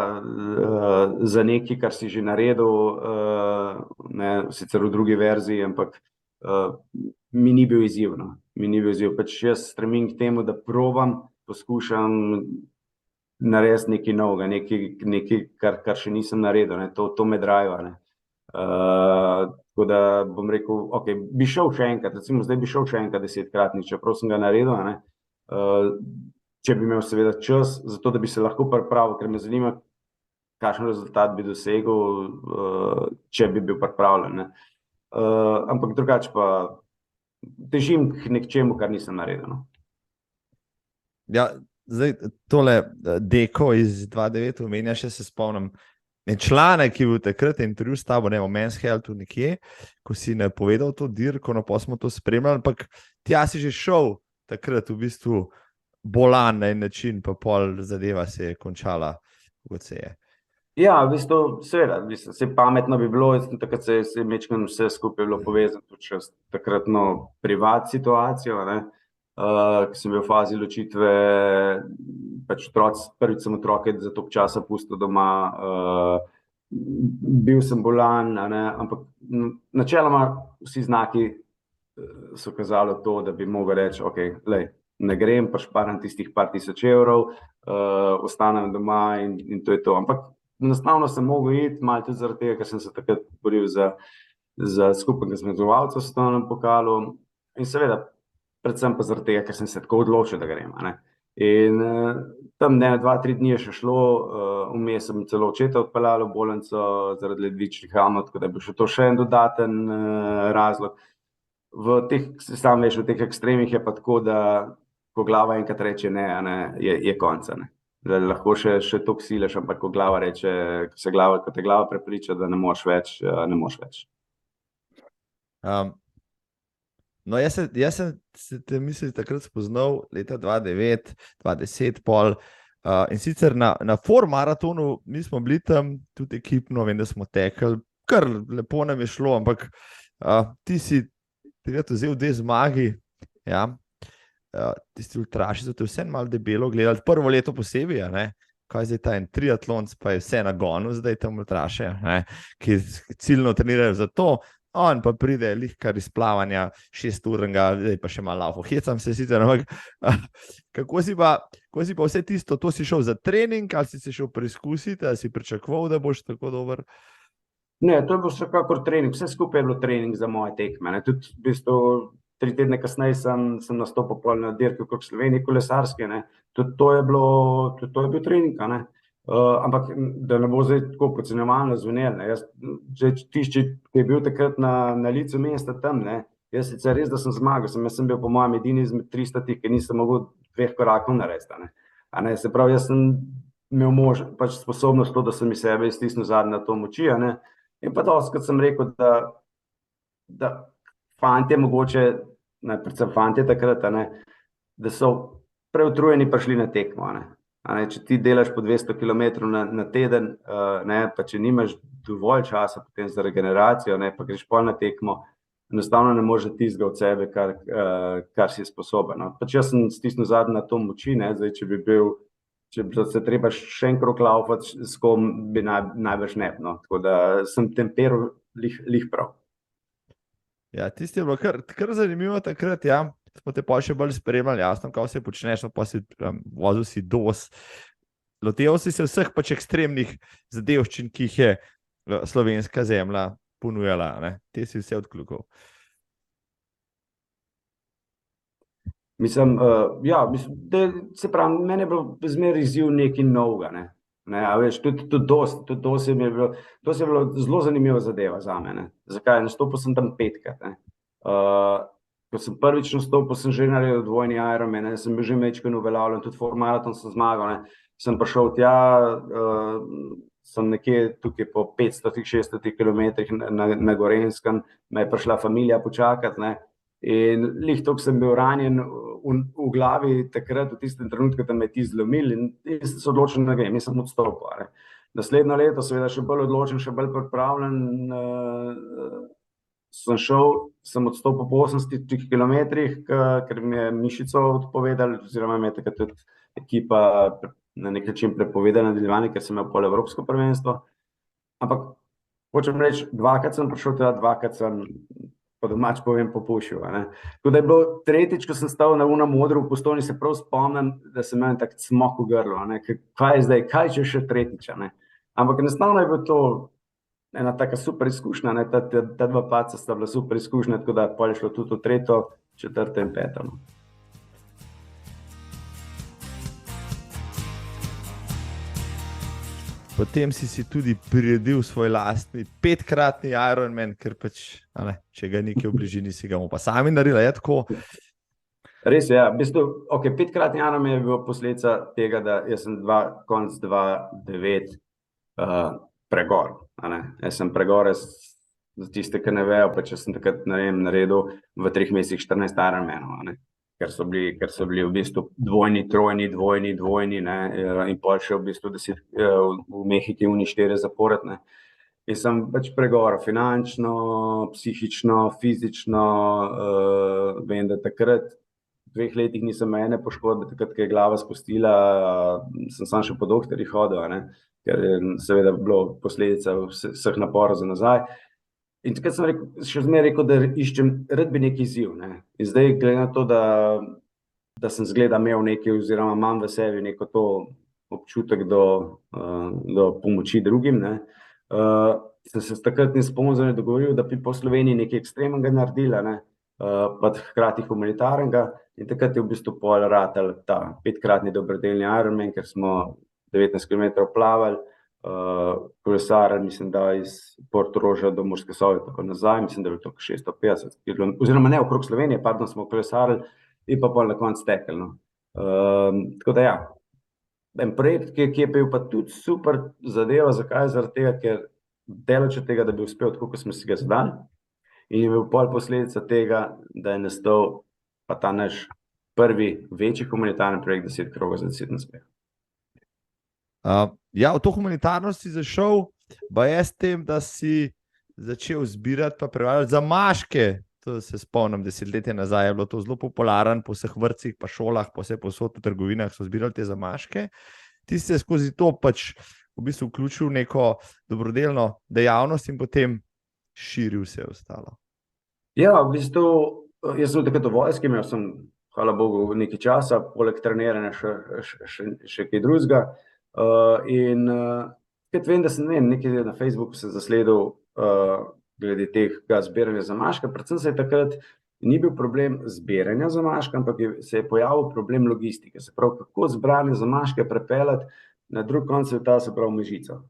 S1: za nekaj, kar si že naredil, ne, sicer v drugi verziji, ampak mi ni bil izziv, no. Mi ni bil izziv, pač jaz stremim k temu, da probam, poskušam narediti nekaj novega, nekaj, kar še nisem naredil, ne, to me drive, ne. Tako da bom rekel, ok, bi šel še enkrat, recimo zdaj bi šel še enkrat 10-kratnik, čeprav sem ga naredil, ne, če bi imel seveda čas, zato da bi se lahko pripravil, ker me zanima, kakšen rezultat bi dosegel, če bi bil pripravljen, ne. Ampak drugače pa težim k nečemu, kar nisem naredil, no.
S2: Ja, zdaj tole deko iz 2009 omenja, še se spomnim, en članek, ki je bil takrat intervju s tabo, ne, o Men's Healthu nekje, ko si napovedal to dirko, no pa smo to spremljali, ampak tja si že šel takrat v bistvu bolan na en način, pa pol zadeva se je končala, kot se je.
S1: Ja, v bistvu, seveda, se pametno bi bilo, takrat se je mečkeno vse skupaj bilo povezano tudi še s takratno privat situacijo, ne, ki sem bil v fazi ločitve, pač prvič sem otroke za toliko časa pustil doma, bil sem bolan, ne, ampak načeloma vsi znaki so kazali to, da bi mogel reči, ok, lej, ne grem, prišparam tistih par tisoč evrov, ostanem doma in to je to, ampak enostavno sem mogel iti, malo tudi zaradi tega, ker sem se takrat boril za skupnega zmagovalca v svetovnem pokalu in seveda predvsem pa zaradi tega, ker sem se tako odločil, da grem, ne. In tam 2-3 dni je še šlo, vmes sem celo očeta odpeljal v bolnico zaradi ledvičnih kamnov, tako da je bil še to še en dodaten razlog. Sam veš, v teh ekstremih je pa tako, da ko glava enkrat reče ne, je konec, ne. Lahko še toliko sileš, ampak ko glava reče, ko te glava prepriča, da ne moreš več, ne moreš več.
S2: No, jaz sem se te misli takrat spoznal leta 2009, 2010 pol, in sicer na For maratonu, mi smo bili tam tudi ekipno, vem, da smo tekli, kar lepo nam je šlo, ampak ti si takrat vzel 2 zmagi, ja, tisti ultraši so te vse malo debelo gledali, prvo leto posebej, ne, kaj zdaj ta en triatlonc, pa je vse na gonu, zdaj tam ultraše, ne, ki ciljno trenirajo za to, on pa pride lihkar iz plavanja 6-urnega, zdaj pa še malo laufo, hecam se sicer, ampak kako si pa vse tisto, to si šel za trening, ali si se šel preizkusiti, ali si pričakoval, da boš tako dober?
S1: Ne, to je bil vsekakor trening, vse skupaj je bilo trening za moje tekme, ne, tudi v bistvu 3 tedne kasneje sem nastopil pol na dirki okrog Slovenije kolesarske, ne. Tudi to je bil trening, a ne. Ampak da ne bo zdaj tako podcenjevalno zvenelo, ne. Jaz, tisti, ki je bil takrat na licu mesta tam, ne, jaz sicer res, da sem zmagal, jaz sem bil po mojem edini izmed 300, ki nisem mogel 2 korakov narediti, a ne. A ne, se pravi, jaz sem imel pač sposobnost to, da sem iz sebe iztisnil zadnje to moči, a ne. In pa dostikrat sem rekel, da fantje mogoče, ne, predvsem fantje takrat, a ne, da so preutrujeni prišli na tekmo, a ne. A ne, če ti delaš po 200 kilometrov na teden, ne, pa če nimaš dovolj časa potem za regeneracijo, ne, pa greš pol na tekmo, enostavno ne moreš tistega od sebe, kar si sposoben, no. Pač jaz sem stisnil zadnje to moči, ne, zdaj, če bi se treba še en krog laufati, s kom bi najbrž ne, no. Tako da sem temperal lih prav.
S2: Ja, tisti je bilo kar zanimivo takrat, ja. Smo te pa še bolj spremljali, jasno, kaj vse počneš, pa si vozil si DOS. Loteval si se vseh pač ekstremnih zadevščin, ki jih je slovenska zemlja ponujala, ne. Te si vse odkljukal.
S1: Mislim, se pravi, meni je bilo zmeraj izziv nekaj novega, ne. Ne, a veš, tudi DOS je bilo zelo zanimiva zadeva zame, ne. Zakaj? Nastopil sem tam 5-krat, ne. Ko sem prvič nastopil, sem že naredil dvojni Ironman, ne, sem bil že majčkeno uveljavljen, tudi maraton sem zmagal, ne. Sem prišel tja, sem nekje tukaj po 500-600 kilometrih na Gorenjskem, me je prišla familija počakati, ne. In lih toliko sem bil ranjen v glavi takrat, v tistem trenutku, da me je zlomil in sem se odločil, da grem, sem odstopil, ne. Naslednjo leto, seveda še bolj odločen, še bolj pripravljen, sem odstopil po 80 kilometrih, ker mi je mišico odpovedal, oziroma mi je takrat tudi ekipa na nek način prepovedala nadaljevanje, ker sem imel pol evropsko prvenstvo. Ampak hočem reči, 2-krat sem prišel tja, 2-krat sem, po domač povem, popušil, a ne. Tako da je bilo tretjič, ko sem stal na unem odru v Postojni, se prav spomnim, da sem imel tak cmok v grlu, a ne, kaj je zdaj, kaj če še tretjič, a ne. Ampak enostavno je bilo to ena taka super izkušnja, ne, ta 2 padca sta bila super izkušnja, tako da pol je šlo tudi v 3., 4. in 5., no.
S2: Potem si tudi priredil svoj lastni 5-kratni Ironman, ker pač, a ne, če ga nekaj v bližini, si ga bomo pa sami naredili, je tako?
S1: Res je, ja, v bistvu, 5-kratni Ironman je bil posledica tega, da jaz sem konec 2009 pregor, a ne. Jaz sem pregor, za tiste, ki ne vejo, pač jaz sem takrat naredil v 3 mesecih 14 Ironmanov, a ne. Ker so bili v bistvu dvojni, trojni, ne, in pol še v bistvu 10 v Mehiki 4 zapored, ne. In sem pač pregorel finančno, psihično, fizično, vem, da takrat v 2 letih nisem ene poškodbe, takrat, ko je glava spustila, sem samo še po doktorjih hodil, a ne, ker je seveda bilo posledica vseh naporov za nazaj. In takrat sem rekel, še zmeraj rekel, da iščem, rad bi neki izziv, ne. In zdaj, glede na to, da sem zgleda imel nekaj, oziroma imam v sebi neko to občutek do pomoči drugim, ne, sem se s takratnim sponzorjem dogovoril, da bi po Sloveniji nekaj ekstremnega naredili, a ne, pa hkrati humanitarnega, in takrat je v bistvu pol ratal ta 5-kratni dobrodelni Ironman, ker smo 19 kilometrov plavali, kolesarili, mislim, da iz Portoroža do Murske Sobe pa nazaj, mislim, da je bilo to 650 kilometrov, oziroma ne, okrog Slovenije, smo kolesarili in pa pol na koncu tekli, no. Tako da ja, en projekt, ki je bil pa tudi super zadeva, zakaj? Zaradi tega, ker daleč od tega, da bi uspel tako, kot smo si ga zadali, in je bil pol posledica tega, da je nastal pa ta naš prvi večji humanitarni projekt 10 krogov za 10 uspeh.
S2: Ja, v to humanitarnost si zašel, pa je s tem, da si začel zbirati pa prevaljati zamaške. To se spomnim, 10 let nazaj je bilo to zelo popularno, po vseh vrtcih, pa šolah, po vse posod v trgovinah so zbirali te zamaške. Ti si se skozi to pač v bistvu vključil v neko dobrodelno dejavnost in potem širil vse ostalo. Ja,
S1: v bistvu, jaz sem takrat v vojski, imel sem, hvala Bogu, nekaj časa, poleg treniranja še kaj drugega. In takrat vem, da sem nekaj na Facebooku se zasledil glede tega zbiranja zamaška, predvsem se je takrat Ni bil problem zbiranja zamaška, ampak se je pojavil problem logistike. Se pravi, kako zbrane zamaške prepeljati na drug konec sveta, se pravi Mežico.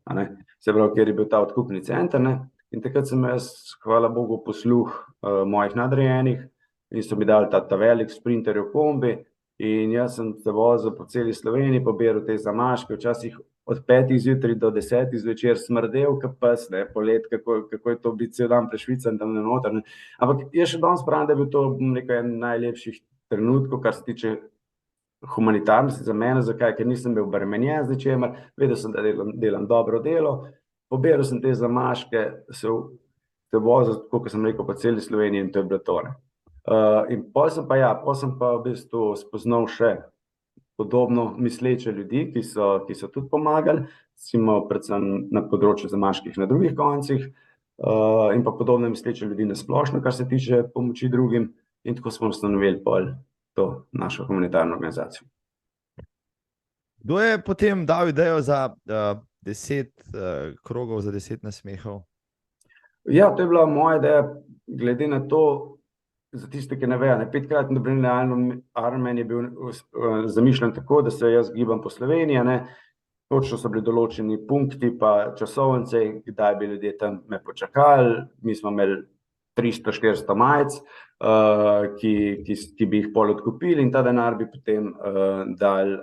S1: Se pravi, kjer je bil ta odkupni center. Ne? In takrat sem jaz, hvala Bogu, posluh mojih nadrejenih in so mi dali ta velik sprinterjev kombi in jaz sem se vozil po celi Sloveniji, pobiral te zamaške, včasih od 5 zjutraj do 10 zvečer smrdel, kot pes, polet, kako je to biti cel dan prešvican tam noter. Ne. Ampak jaz še danes pravim, da je bil to en najlepših trenutkov, kar se tiče humanitarnosti za mene. Zakaj? Ker nisem bil obremenjen z ničemer, vedel sem, da delam dobro delo, pobiral sem te zamaške, se vozil, kot sem rekel, po celi Sloveniji in to je bilo to. In potem sem pa v bistvu spoznal še podobno misleče ljudi, ki so tudi pomagali, predvsem na področju zamaških na drugih koncih, in pa podobno misleče ljudi na splošno, kar se tiče pomoči drugim, in tako smo ustanovili to našo humanitarno organizacijo.
S2: Kdo je potem dal idejo za 10 krogov, za 10 nasmehov?
S1: Ja, to je bila moja ideja, glede na to, za tiste, ki ne vejo, 5-kratni dobrodelni Ironman je bil zamišljen tako, da se jaz gibam po Sloveniji, točno so bili določeni punkti pa časovnice, kdaj bi ljudje tam me počakali. Mi smo imeli 300-400 majic, ki bi jih pol odkupili in ta denar bi potem dali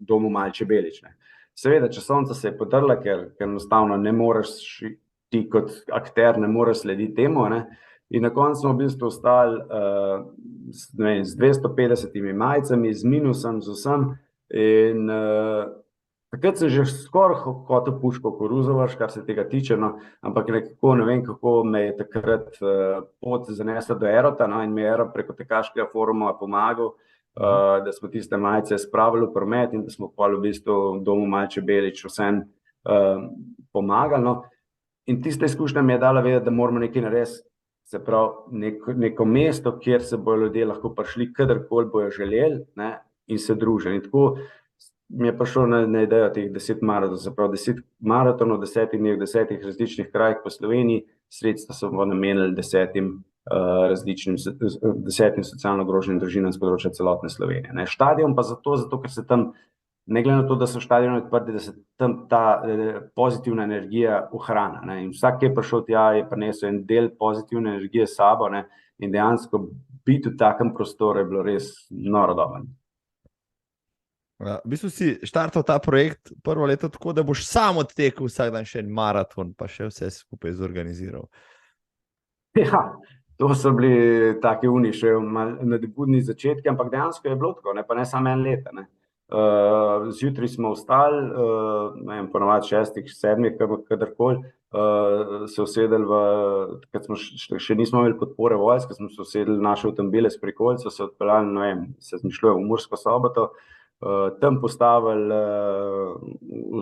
S1: domu Malče Belič. Seveda, časovnica se je podrla, ker enostavno ne moreš, ti kot akter ne moreš slediti temu, in na koncu smo v bistvu ostali z 250 majicami, z minusom, z vsem. In takrat sem že skoraj hotel puško koruzo vrš, kar se tega tiče, ampak nekako ne vem, kako me je takrat pot zanesla do Erota, in mi je Erot preko tekaškega foruma pomagal, da smo tiste majice spravili v promet in da smo pa v bistvu domu Malče Belič vsem pomagali. In tista izkušnja mi je dala vedeti, da moramo nekaj narediti. Se pravi, neko mesto, kjer se bojo ljudje lahko prišli, kadarkoli bojo želeli, in se družili. In tako mi je prišlo na idejo teh 10 maratonov, se pravi 10 maratonov, 10 dneh, 10 različnih krajih po Sloveniji, sredstva so namenili 10 socialno ogroženim družinam z področja celotne Slovenije. Štadion pa zato, ker se tam, ne glede na to, da so štadioni odprti, da se tam ta pozitivna energija ohrana. In vsak, ki je prišel tja, je prinesel en del pozitivne energije s sabo, in dejansko biti v takem prostoru je bilo res noro dobro.
S2: V bistvu si štartal ta projekt prvo leto tako, da boš sam odtekel vsak dan še en maraton, pa še vse skupaj zorganiziral.
S1: Ja, to so bili taki še nadebudni začetki, ampak dejansko je bilo tako, pa ne samo en let. Zjutraj smo vstali, ponovadi 6, 7, kadarkoli, se usedeli takrat smo še nismo imeli podpore vojske, smo se usedeli naše avtomobile s prikolico, se odpeljali, se zmišljuje v Mursko Soboto, tam postavili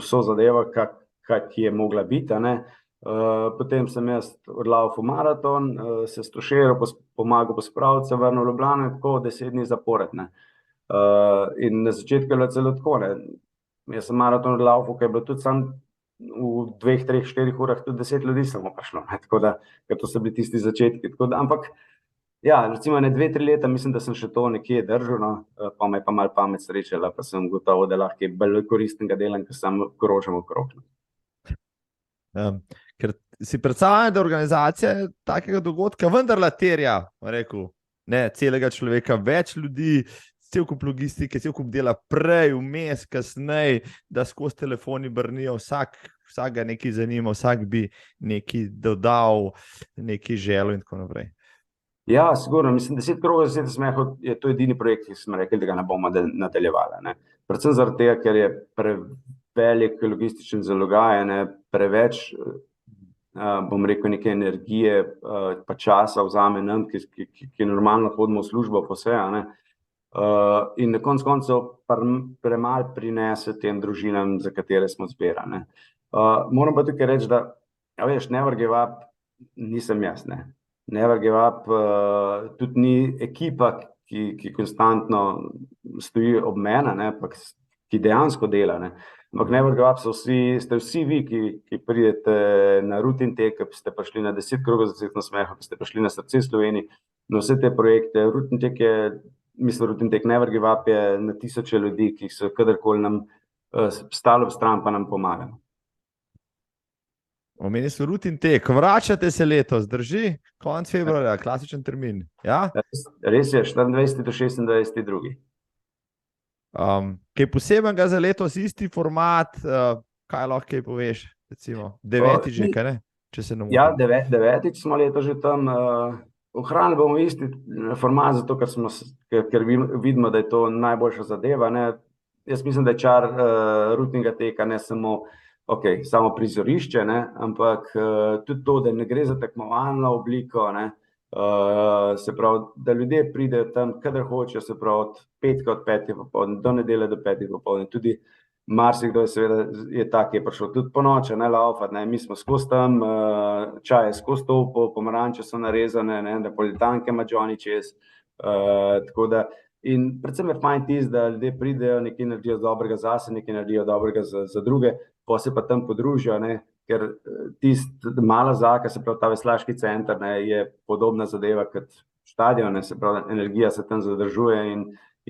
S1: vso zadevo, ki je mogla biti. Potem sem jaz odlaufal maraton, se stoširal, pomagal pospraviti, se vrnil v Ljubljano in tako 10 dni zapored. In na začetku je bilo celo tako. Jaz sem maraton odlaufal, ker je bilo tudi sam v 2, 3, 4 urah tudi 10 ljudi samo prišlo. Tako da, ker to so bili tisti začetki. Ampak ja, recimo 2-3 leta mislim, da sem še to nekje držal, pa me je pa malo pamet srečala, pa sem gotovo, da lahko je bolj koristnega delam, ker samo krožim okrog.
S2: Ker si predstavljam, da organizacija takega dogodka vendarle terja, rekel, celega človeka, več ljudi, cel kup logistike, cel kup dela prej, vmes, kasneje, da skozi telefoni brnijo, vsak ga nekaj zanima, vsak bi nekaj dodal, nekaj želel in tako naprej.
S1: Ja, sigurno. Mislim, 10 krogov za 10 smehov je to edini projekt, ki smo rekli, da ga ne bomo nadaljevali. Predvsem zaradi tega, ker je prevelik logističen zalogaj, preveč, bom rekel, neke energije pa časa vzame nam, ki normalno hodimo v službo po vse, in na koncu koncev premalo prinese tem družinam, za katere smo zbirali. Moram pa tukaj reči, da never give up nisem jaz, Never give up tudi ni ekipa, ki konstantno stoji ob mene, ki dejansko dela. Ampak Never Give Up ste vsi vi, ki pridete na Rutin Tek, ki ste prišli na 10 krogov za cestno smeho, ki ste prišli na Srce Slovenije, na vse te projekte. Rutin Tek Never Give Up je na tisoče ljudi, ki so kadarkoli nam stali ob stran pa nam pomagali.
S2: Omenili so Rutin Tek, vračate se letos, drži? Konec februarja, klasičen termin. Ja?
S1: Res je, 24. do 26. drugi.
S2: Kaj posebenega za letos, isti format, kaj lahko kaj poveš? Recimo, 9. že, kaj ne? Če se ne motim.
S1: Ja, 9. smo letos že tam. Ohranili bomo isti format, zato ker vidimo, da je to najboljša zadeva. Ne? Jaz mislim, da je čar Rutinga Teka ne samo prizorišče, ne? Ampak tudi to, da ne gre za tekmovalno obliko, ne? Se pravi, da ljudje pridejo tam, kadar hočejo, se pravi od petka od 5. popoldne do nedelje do 5. popoldne. Tudi marsikdo je tak, je prišel tudi po noči, ne laufat, ne, mi smo skozi tam, čaj je skozi topo, pomaranče so narezane, ne, napolitanke ima Johnny čez, tako da, in predvsem je fajn tisto, da ljudje pridejo, nekaj naredijo dobrega zase, nekaj naredijo dobrega za druge, pa se pa tam podružijo, ne, ker tista mala Zaka, se pravi ta veslaški center, ne, je podobna zadeva kot štadion, ne, se pravi energija se tam zadržuje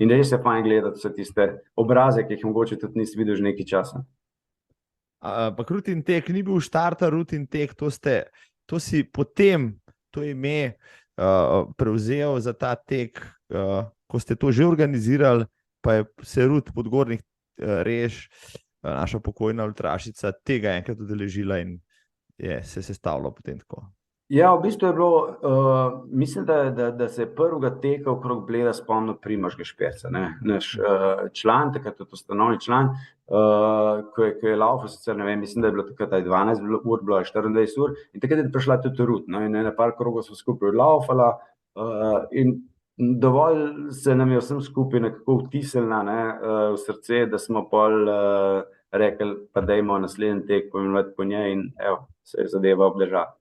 S1: in res je fajn gledati vse tiste obraze, ki jih mogoče tudi nisi videl že nekaj časa.
S2: Pa Rutin Tek ni bil štarter, Rutin Tek, to si potem to ime prevzel za ta tek, ko ste to že organizirali, pa je se Rut Podgornik Rež, naša pokojna ultrašica, tega enkrat udeležila in je se sestavilo potem tako. Ja, v bistvu je bilo, mislim, da se je prvega teka okrog Bleda spomnil Primož Gašperca, ne, naš član, takrat tudi ustanovni član, ko je laufal, sicer ne vem, mislim, da je bilo takrat 12 ur, bilo je 24 ur in takrat je prišla tudi Rut, no, in na par krogov smo skupaj laufala in dovolj se nam je vsem skupaj nekako vtisnila, ne, v srce, da smo pol rekli, pa dajmo naslednji tek poimenovati po njej in evo, se je zadeva obdržala.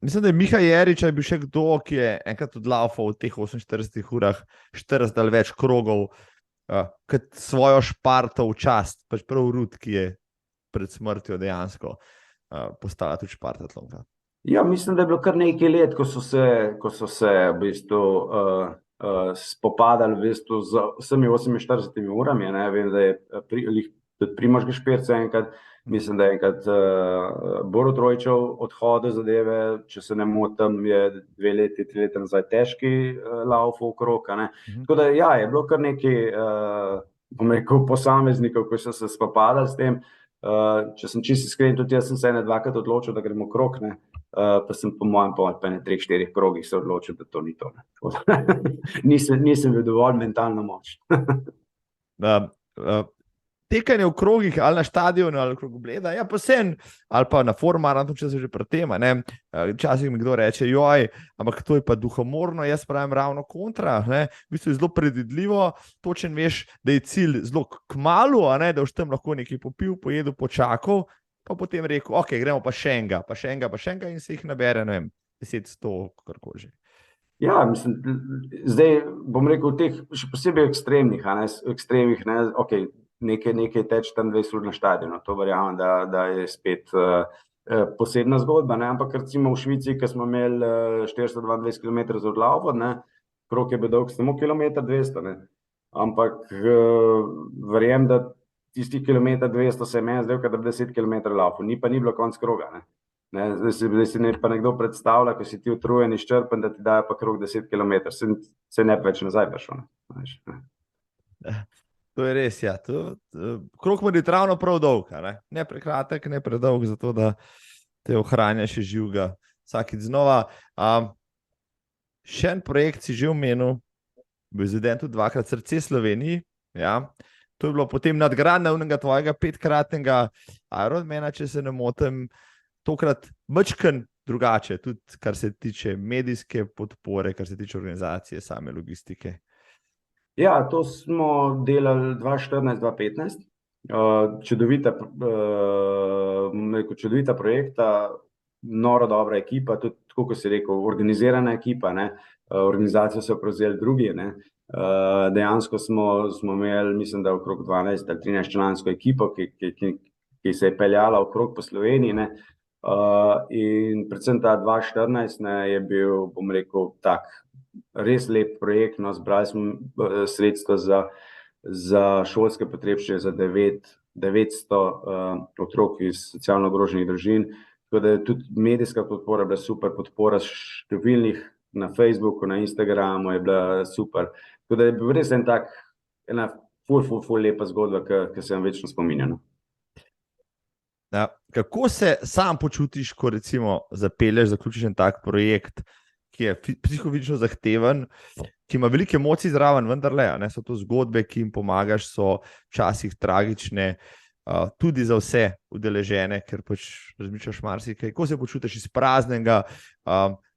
S2: Mislim, da je Miha Jerič bil še kdo, ki je enkrat odlaufal v teh 48 urah 40 ali več krogov, kot svojo Šparto v čast, pač prav Rut, ki je pred smrtjo dejansko postala tudi Špartatlonka. Ja, mislim, da je bilo kar nekaj let, ko so se v bistvu spopadali v bistvu z vsemi 48 urami, ne, vem, da je tudi Primož Gašperc enkrat, mislim, da je enkrat Borut Rojčev odhodil zadeve, če se ne motim, je 2 leti, 3 leta nazaj težki laufal okrog, ne. Tako da ja, je bilo kar nekaj, bom rekel, posameznikov, ko so se spopadali s tem. Če sem čisto iskren, tudi jaz sem se dvakrat odločil, da gremo okrog, ne. Pa sem po mojem po 3-4 krogih se odločil, da to ni to. Nisem bil dovolj mentalno močen. Tekanje v krogih ali na štadionu ali okrog Bleda, ja, pa sen, ali pa na Formarantu, če se že pri tem, ne, včasih mi kdo reče, joj, ampak to je pa duhomorno, jaz pravim ravno kontra, ne, v bistvu je zelo predvidljivo, točen veš, da je cilj zelo kmalu, ne, da boš tam lahko nekaj popil, pojedel, počakal, pa potem rekel, ok, gremo pa še enega in se jih nabere, ne vem, 10, 100, kakorkoli že. Ja, mislim, zdaj bom rekel, teh še posebej ekstremnih, ne, ok, nekaj teč tam 20 ur na štadionu, to verjamem, da je spet posebna zgodba, ne, ampak recimo v Švici, ko smo imeli 422 km za odlaufat, ne, krog je bil dolg samo 1,2 km, ne, ampak verjamem, da tisti 1,2 km se je meni zdel, kadar 10 km laufal, ni bilo konc kroga, ne. Zdaj si pa nekdo predstavlja, ko si ti utrujen, izčrpen, da ti daje pa krog 10 km, se ne več nazaj prišel, ne. To je res, ja. Krog mora biti ravno prav dolg, ne prekratek, ne predolg, zato da te ohranja še živega vsakič znova. Še en projekt si že omenil, bil izveden tudi 2-krat Srce Sloveniji, ja. To je bilo potem nadgradnja unega tvojega 5-kratnega Ironmana, če se ne motim, tokrat majčkeno drugače, tudi kar se tiče medijske podpore, kar se tiče organizacije, same logistike. Ja, to smo delali 2014-2015, čudovita projekta, noro dobra ekipa, tudi tako, kot si rekel, organizirana ekipa, ne, organizacijo so prevzeli drugi, ne,
S1: Dejansko smo imeli, mislim, da okrog 12 ali 13 člansko ekipo, ki se je peljala okrog po Sloveniji, ne. In predvsem ta 2014, ne, je bil, bom rekel, tak res lep projekt, no, zbrali smo sredstva za šolske potrebščine za 900 otrok iz socialno ogroženih družin, tako da je tudi medijska podpora bila super, podpora številnih na Facebooku, na Instagramu je bila super, tako da je bil res ena ful lepa zgodba, ki se vam večno spominja, no.
S2: Ja, kako se sam počutiš, ko recimo zaključiš en tak projekt, ki je psihofizično zahteven, ki ima veliko emocij zraven, vendarle, ne, so to zgodbe, ki jim pomagaš, so včasih tragične, tudi za vse udeležene, ker pač razmišljaš marsikaj. Kako se počutiš izpraznjenega,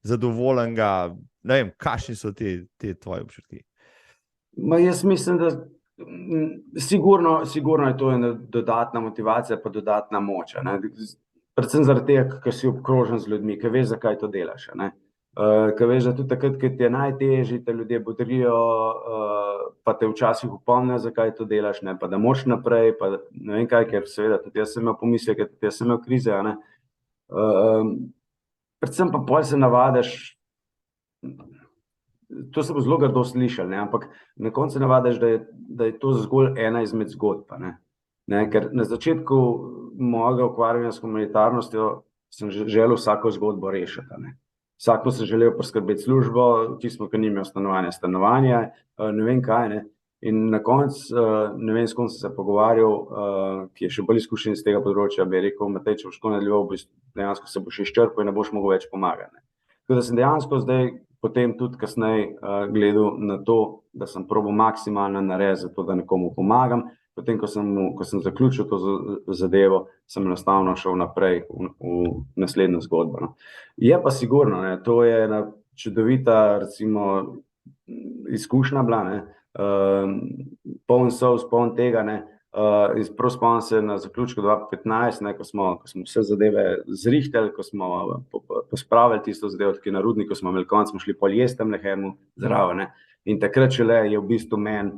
S2: zadovoljenega, ne vem, kakšni so te tvoje občutki?
S1: Jaz mislim, da sigurno je to ena dodatna motivacija pa dodatna moč, ne. Predvsem zaradi tega, ker si obkrožen z ljudmi, ker veš, zakaj to delaš, ne. Ker veš, da tudi takrat, ko ti je najtežje, te ljudje bodrijo, pa te včasih opomnijo, zakaj to delaš, ne, pa da moraš naprej, pa ne vem kaj, ker seveda tudi jaz sem imel pomisleke, tudi jaz sem imel krize, ne. Predvsem pa pol se navadiš, to se bo zelo grdo slišalo, ne, ampak na koncu navadiš, da je to zgolj ena izmed zgodb, ne. Ker na začetku mojega ukvarjanja s humanitarnostjo sem želel vsako zgodbo rešiti, ne. Vsako sem želel priskrbeti službo, tismo, ki ni imel stanovanja, ne vem kaj, ne. In na koncu, ne vem, s kom sem se pogovarjal, ki je še bolj izkušen iz tega področja, bi rekel: Matej, če boš tako nadaljeval, dejansko se boš izčrpal in ne boš mogel več pomagati, ne. Tako da sem dejansko zdaj potem tudi kasneje gledal na to, da sem probal maksimalno narediti za to, da nekomu pomagam. Potem, ko sem zaključil to zadevo, sem enostavno šel naprej v naslednjo zgodbo, no. Je pa sigurno, ne, to je ena čudovita, recimo, izkušnja bila, ne, poln solz, poln tega, ne, prav spomnim se na zaključku 2015, ne, ko smo vse zadeve zrihtali, ko smo pospravili tisto zadevo, ki na Rudniku smo imeli konec, smo šli pol jesti tam Hermu zraven, ne, in takrat šele je v bistvu meni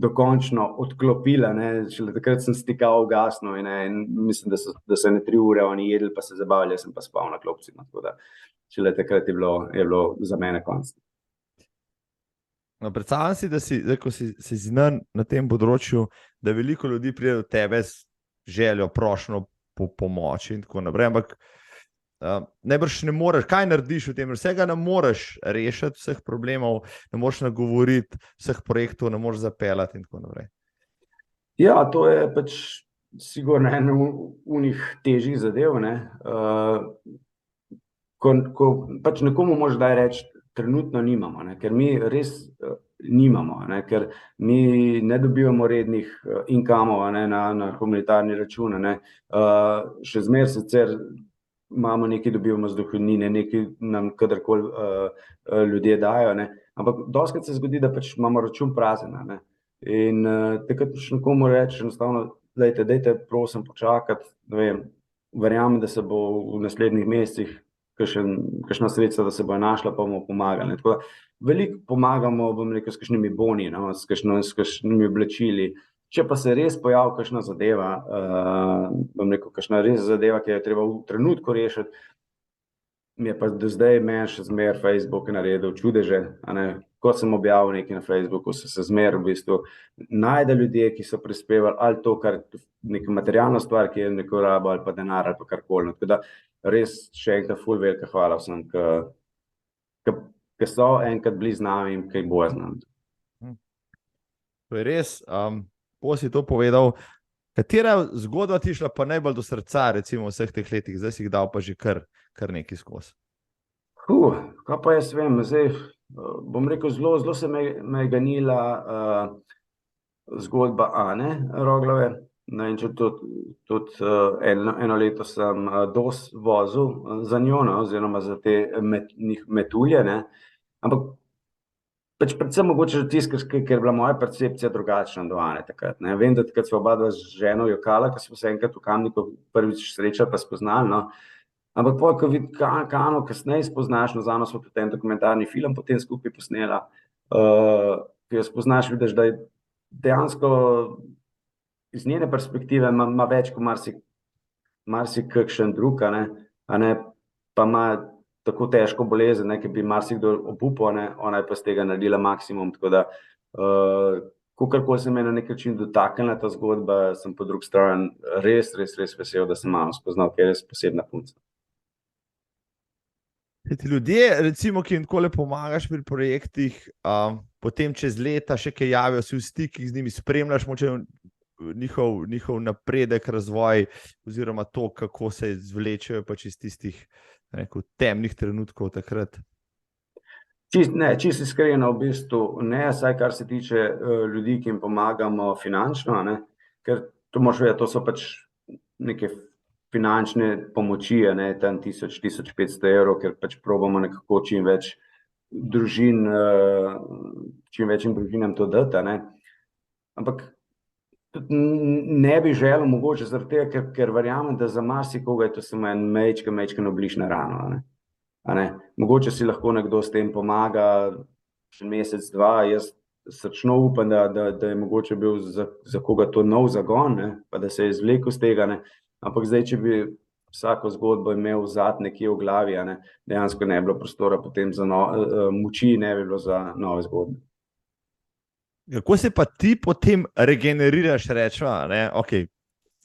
S1: dokončno odklopila, ne, šele takrat sem stikal ugasnil in mislim, da so 3 ure oni jedli pa se zabavali, jaz sem pa spal na klopci, no, tako da šele takrat je bilo za mene konec.
S2: No, predstavljam si, da zdaj, ko si znan na tem področju, da veliko ljudi pride do tebe z željo, prošnjo po pomoči in tako naprej, ampak najbrž ne moreš, kaj narediš v tem, vsega ne moreš rešiti, vseh problemov, ne moreš nagovoriti, vseh projektov ne moreš zapeljati in tako naprej.
S1: Ja, to je pač sigurno ena unih težjih zadev, ne. Ko pač nekomu moraš daj reči, trenutno nimamo, ne, ker mi res nimamo, ne, ker mi ne dobivamo rednih inkamov, ne, na humanitarni račun, ne. Še zmeraj sicer imamo nekaj, dobivamo z dohodnine, nekaj nam kadarkoli ljudje dajo, ne, ampak dostikrat se zgodi, da pač imamo račun prazen, ne. In takrat pač nekomu reči enostavno, dajte prosim počakati, ne vem, verjamem, da se bo v naslednjih mesecih kakšna sredstva, da se bojo našla, pa bomo pomagali, tako da veliko pomagamo, bom rekel, s kakšnimi boni, no, s kakšnimi oblačili. Če pa se res pojavi kakšna zadeva, bom rekel, kakšna res zadeva, ki je treba v trenutku rešiti, mi je pa do zdaj meni še zmeraj Facebook naredil čudeže, a ne. Ko sem objavil nekaj na Facebooku, so se zmeraj v bistvu najde ljudje, ki so prispevali ali to, kar neka materialna stvar, ki je neko rabo, ali pa denar, ali pa karkoli, tako da res še enkrat ful velika hvala vsem, ki so enkrat bili z nami in ki bojo z nami.
S2: To je res, ko si to povedal, katera zgodba ti šla pa najbolj do srca, recimo v vseh teh letih, zdaj si jih dal pa že kar nekaj skozi?
S1: Kaj pa jaz vem, zdaj bom rekel, zelo se me je ganila zgodba Ane Roglove, ne vem, če tudi eno leto sem dosti vozil za njo, no, oziroma za te metulje, ne, ampak pač predvsem mogoče tisto, ker je bila moja percepcija drugačna do Ane takrat, ne. Vem, da takrat sva obadva z ženo jokala, ko smo se enkrat v Kamniku prvič srečali pa spoznali, no, ampak pol, ko vidim Ano kasneje spoznaš, no, z Ano smo tudi en dokumentarni film potem skupaj posnela, ki jo spoznaš, vidiš, da je dejansko iz njene perspektive ima več kot marsikakšen drug, a ne, pa ima tako težko bolezen, ki bi marsikdo obupal, ona je pa z tega naredila maksimum, tako da kakorkoli se me na nek način dotaknila ta zgodba, sem po drugi strani res vesel, da sem malo spoznal, ker je res posebna punca.
S2: Ti ljudje, recimo, ki jim takole pomagaš pri projektih, potem čez leta še kaj javijo, si v stikih z njimi, spremljaš moče njihov napredek, razvoj oziroma to, kako se izvlečejo pač iz tistih temnih trenutkov takrat.
S1: Čisto iskreno, v bistvu ne, saj kar se tiče ljudi, ki jim pomagamo finančno, ker to moraš vedeti, to so pač neke finančne pomoči, tam 1500 evrov, ker pač probamo nekako čim več družin, čim večjim družinam to dati, ampak ne bi želel mogoče zaradi tega, ker verjamem, da za marsikoga je to samo en majčken obliž na rano, Mogoče si lahko nekdo s tem pomaga še mesec, dva, jaz srčno upam, da je mogoče bil za koga to nov zagon, pa da se je izvlekel z tega, ampak zdaj, če bi vsako zgodbo imel vzad nekje v glavi, dejansko ne bi bilo prostora potem za moči, ne bi bilo za nove zgodbe.
S2: Kako se pa ti potem regeneriraš, rečeva, ok,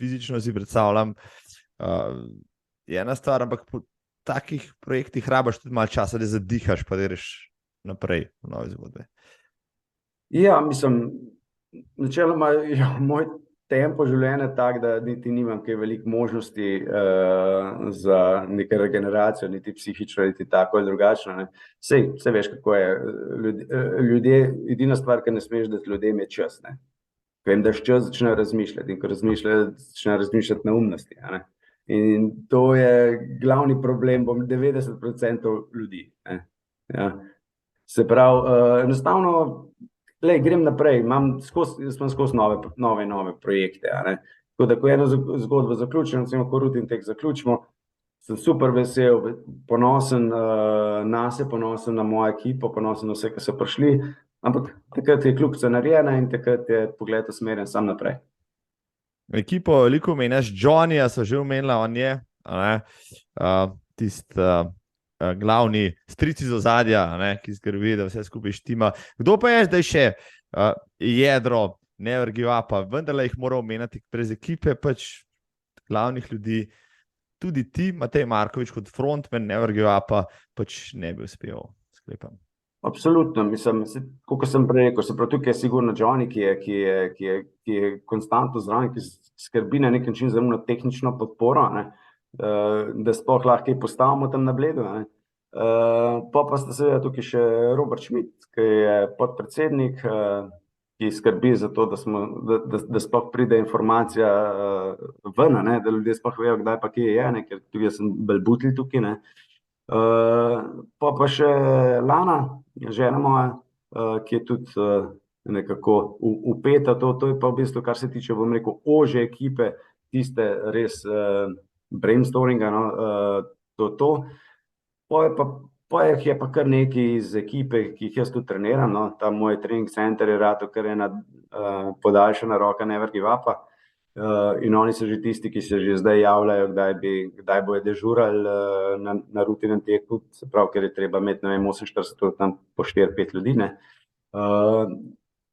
S2: fizično si predstavljam, je ena stvar, ampak po takih projektih rabaš tudi malo časa, da zadihaš, pa da greš naprej v nove zgodbe.
S1: Ja, mislim, načeloma moj tempo življenja je tak, da niti nimam kaj veliko možnosti za neke regeneracijo, niti psihično, niti tako ali drugačno. Sej veš, kako je. Ljudje, edina stvar, ki ne smeš dati ljudem, je čas. Ko jim daš čas, začnejo razmišljati, in ko začnejo razmišljati neumnosti. In to je glavni problem, 90% ljudi. Ja. Se pravi, enostavno, grem naprej, jaz imam skozi nove projekte. Tako da, ko eno zgodbo zaključim, recimo, ko Rutintek zaključimo, sem super vesel, ponosen nase, ponosen na mojo ekipo, ponosen na vse, ki so prišli, ampak takrat je kljukica narejena in takrat je pogled usmerjen sam naprej.
S2: Ekipo veliko omenjaš, Johnnyja so že omenila, on je tisti glavni stric iz ozadja, ki skrbi, da vse skupaj štima. Kdo pa je zdaj še jedro Never Give Up, vendarle jih mora omenjati brez ekipe, pač glavnih ljudi, tudi ti, Matej Markovič, kot frontman Never Give Up, pač ne bi uspel, sklepam.
S1: Absolutno, mislim, kot sem prej rekel, se pravi, tukaj je sigurno Johnny, ki je konstantno zraven, ki skrbi na nek način za tehnično podporo, da sploh lahko postavimo tam na Bledu. Pa sta seveda tukaj še Robert Schmidt, ki je podpredsednik, ki skrbi za to, da sploh pride informacija ven, da ljudje sploh vejo, kdaj pa kje je, ker tudi jaz sem bolj butlj tukaj, Pa še Lana, žena moja, ki je tudi nekako vpeta, to je pa v bistvu, kar se tiče, bom rekel, ožje ekipe, tiste res brainstorminga, to. Pa je pa kar nekaj iz ekipe, ki jih jaz tudi treniram, ta moj trening center je rato kar ena podaljšana roka Never Give Up, in oni so že tisti, ki se že zdaj javljajo, kdaj bojo dežurali na rutinem teku, se pravi, ker je treba imeti, 48 ur tam po 4-5 ljudi,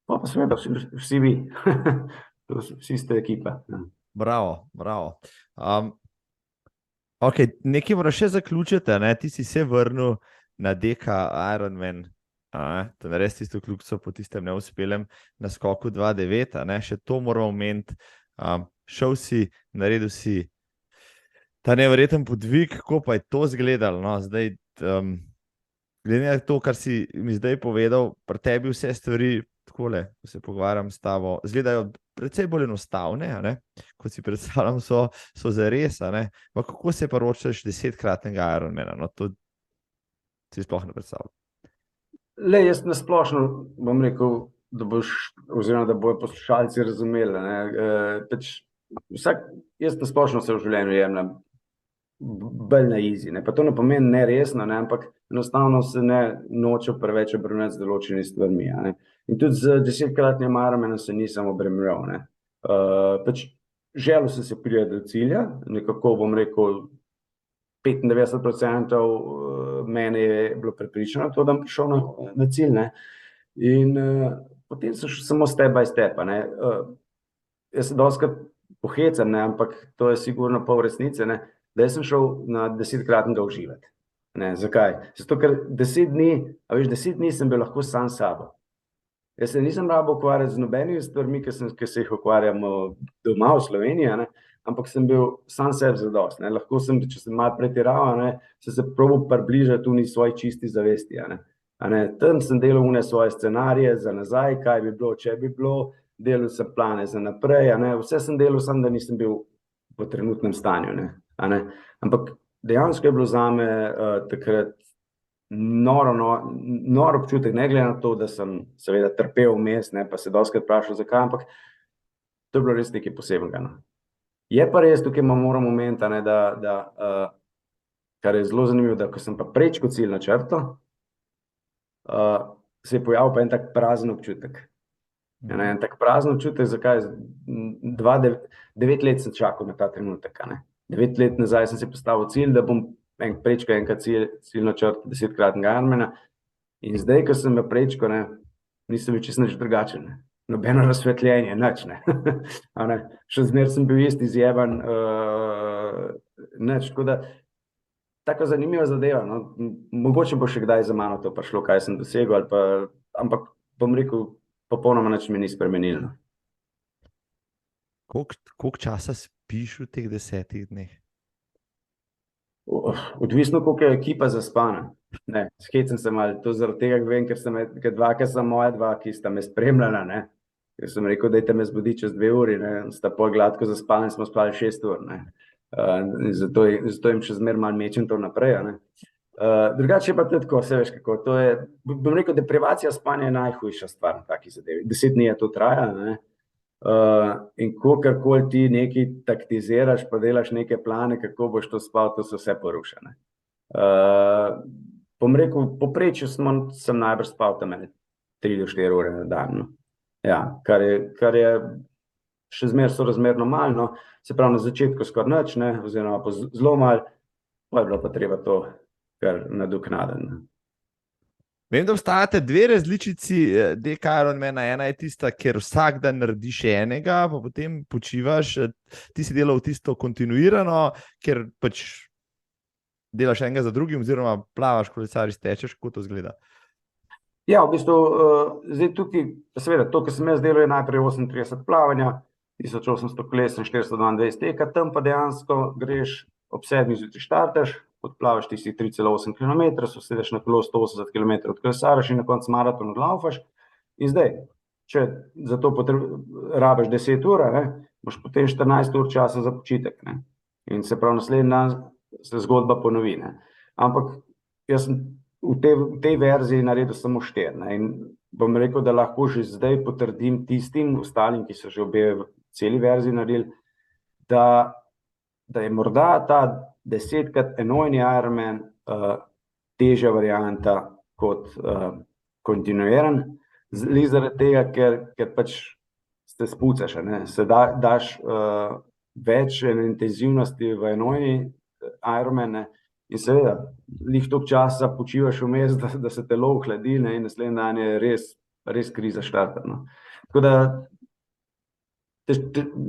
S1: Pa seveda vsi vi, vsi ste ekipa.
S2: Bravo. Ok, nekaj moraš še zaključiti, ti si se vrnil na DK Ironman, to narediti tisto kljukico po tistem neuspelem naskoku 2.9, še to moramo omeniti. Šel si, naredil si ta neverjeten podvig, kako pa je to izgledalo, zdaj, glede na to, kar si mi zdaj povedal, pri tebi vse stvari, takole, ko se pogovarjam s tabo, izgledajo precej bolj enostavne, kot si predstavljam, so zares, pa kako se pa ročeš 10-kratnega Ironmana, to si sploh ne predstavljam.
S1: Jaz nasplošno bom rekel, da bojo poslušalci razumeli, jaz nasplošno se v življenju jemljem bolj na easy, pa to ne pomeni neresno, ampak enostavno se ne nočem preveč obremeniti z določenimi stvarmi, In tudi z 10-kratnim Ironmanom se nisem obremenjeval, ne. Pač želel sem se priti do cilja, nekako bom rekel, 95% mene je bilo prepričano to, da bom prišel na cilj, ne. In potem sem šel samo step by step, ne. Jaz se dostikrat pohecam, ne, ampak to je sigurno pol resnice, ne, da jaz sem šel na 10-kratnega uživati. Ne, zakaj? Zato, ker 10 dni, a veš, 10 dni sem bil lahko sam s sabo. Jaz se nisem rabil ukvarjati z nobenimi stvarmi, ki se jih ukvarjamo doma v Sloveniji, ne, ampak sem bil sam sebi zadost, ne. Lahko sem, če sem malo pretiraval, ne, sem se probal približati oni svoji čisti zavesti, a ne. Tam sem delal one svoje scenarije za nazaj, kaj bi bilo, če bi bilo, delal sem plane za naprej, a ne. Vse sem delal, samo da nisem bil v trenutnem stanju, ne, a ne. Ampak dejansko je bilo zame takrat nor občutek, ne glede na to, da sem seveda trpel vmes, ne, pa se dostikrat vprašal, zakaj, ampak to je bilo res nekaj posebnega, no. Je pa res, tukaj moram omeniti, a ne, da kar je zelo zanimivo, da ko sem pa prečkal ciljno črto, se je pojavil pa en tak prazen občutek. En tak prazen občutek, zakaj? 9 let sem čakal na ta trenutek, a ne. 9 let nazaj sem si postavil cilj, da bom prečkal enkrat ciljno črto 10-kratnega Ironmana, in zdaj, ko sem ga prečkal, ne, nisem bil čisto nič drugačen, ne. Nobeno razsvetljenje, nič, ne. A ne. Še zmeraj sem bil isti zjeban, nič, tako da taka zanimiva zadeva, no. Mogoče bo še kdaj za mano to prišlo, kaj sem dosegel, ali pa, ampak bom rekel, popolnoma nič me ni spremenilo, no.
S2: Koliko časa spiš v teh 10 dneh?
S1: Odvisno, koliko je ekipa zaspana. Ne, shecam se malo, to zaradi tega vem, ker moja dva, ki sta me spremljala, ne. Ker sem rekel, dajte me zbuditi čez 2 uri, ne, sta pol gladko zaspali in smo spali 6 ur, ne. In zato jim še zmeraj malo mečem to naprej, a ne. Drugače je pa tudi tako, saj veš kako, to je, bom rekel, deprivacija spanja je najhujša stvar na taki zadevi. 10 dni je to trajalo, ne. In kakorkoli ti nekaj taktiziraš, pa delaš neke plane, kako boš to spal, to se vse poruša, ne. Bom rekel, v povprečju sem najbrž spal tam 3 do 4 ure na dan, no. Ja, kar je še zmeraj sorazmerno malo, no. Se pravi, na začetku skoraj nič, ne, oziroma pa zelo malo, pa je bilo pa treba to kar nadoknaditi, ne.
S2: Vem, da obstajate 2 različici DK Ironmana, ena je tista, kjer vsak dan narediš enega, pa potem počivaš, ti si delal tisto kontinuirano, ker pač delaš enega za drugim, oziroma plavaš, kolesariš, tečeš, kako to izgleda?
S1: Ja, v bistvu, zdaj tukaj, seveda, to, kar sem jaz delal, je najprej 38 plavanja, 1800 koles in 422 teka, tam pa dejansko greš ob 7 zjutraj štartaš, odplavaš tistih 3,8 km, sedeš na kolo 180 km, odkolesariš in na koncu maraton odlaufaš. In zdaj, če za to rabiš 10 ur, ne, boš potem 14 ur časa za počitek, ne. In se pravi, naslednji dan se zgodba ponovi, ne. Ampak jaz sem v tej verziji naredil samo 4, ne, in bom rekel, da lahko že zdaj potrdim tistim ostalim, ki so že obe celi verziji naredili, da je morda ta 10-krat enojni Ironman težja varianta kot kontinuiran, zaradi tega, ker pač se spucaš, ne, se daš več intenzivnosti v enojni Ironman, ne, in seveda, glih toliko časa počivaš vmes, da se telo ohladi, ne, in naslednji dan je res kriza štartati, no. Tako da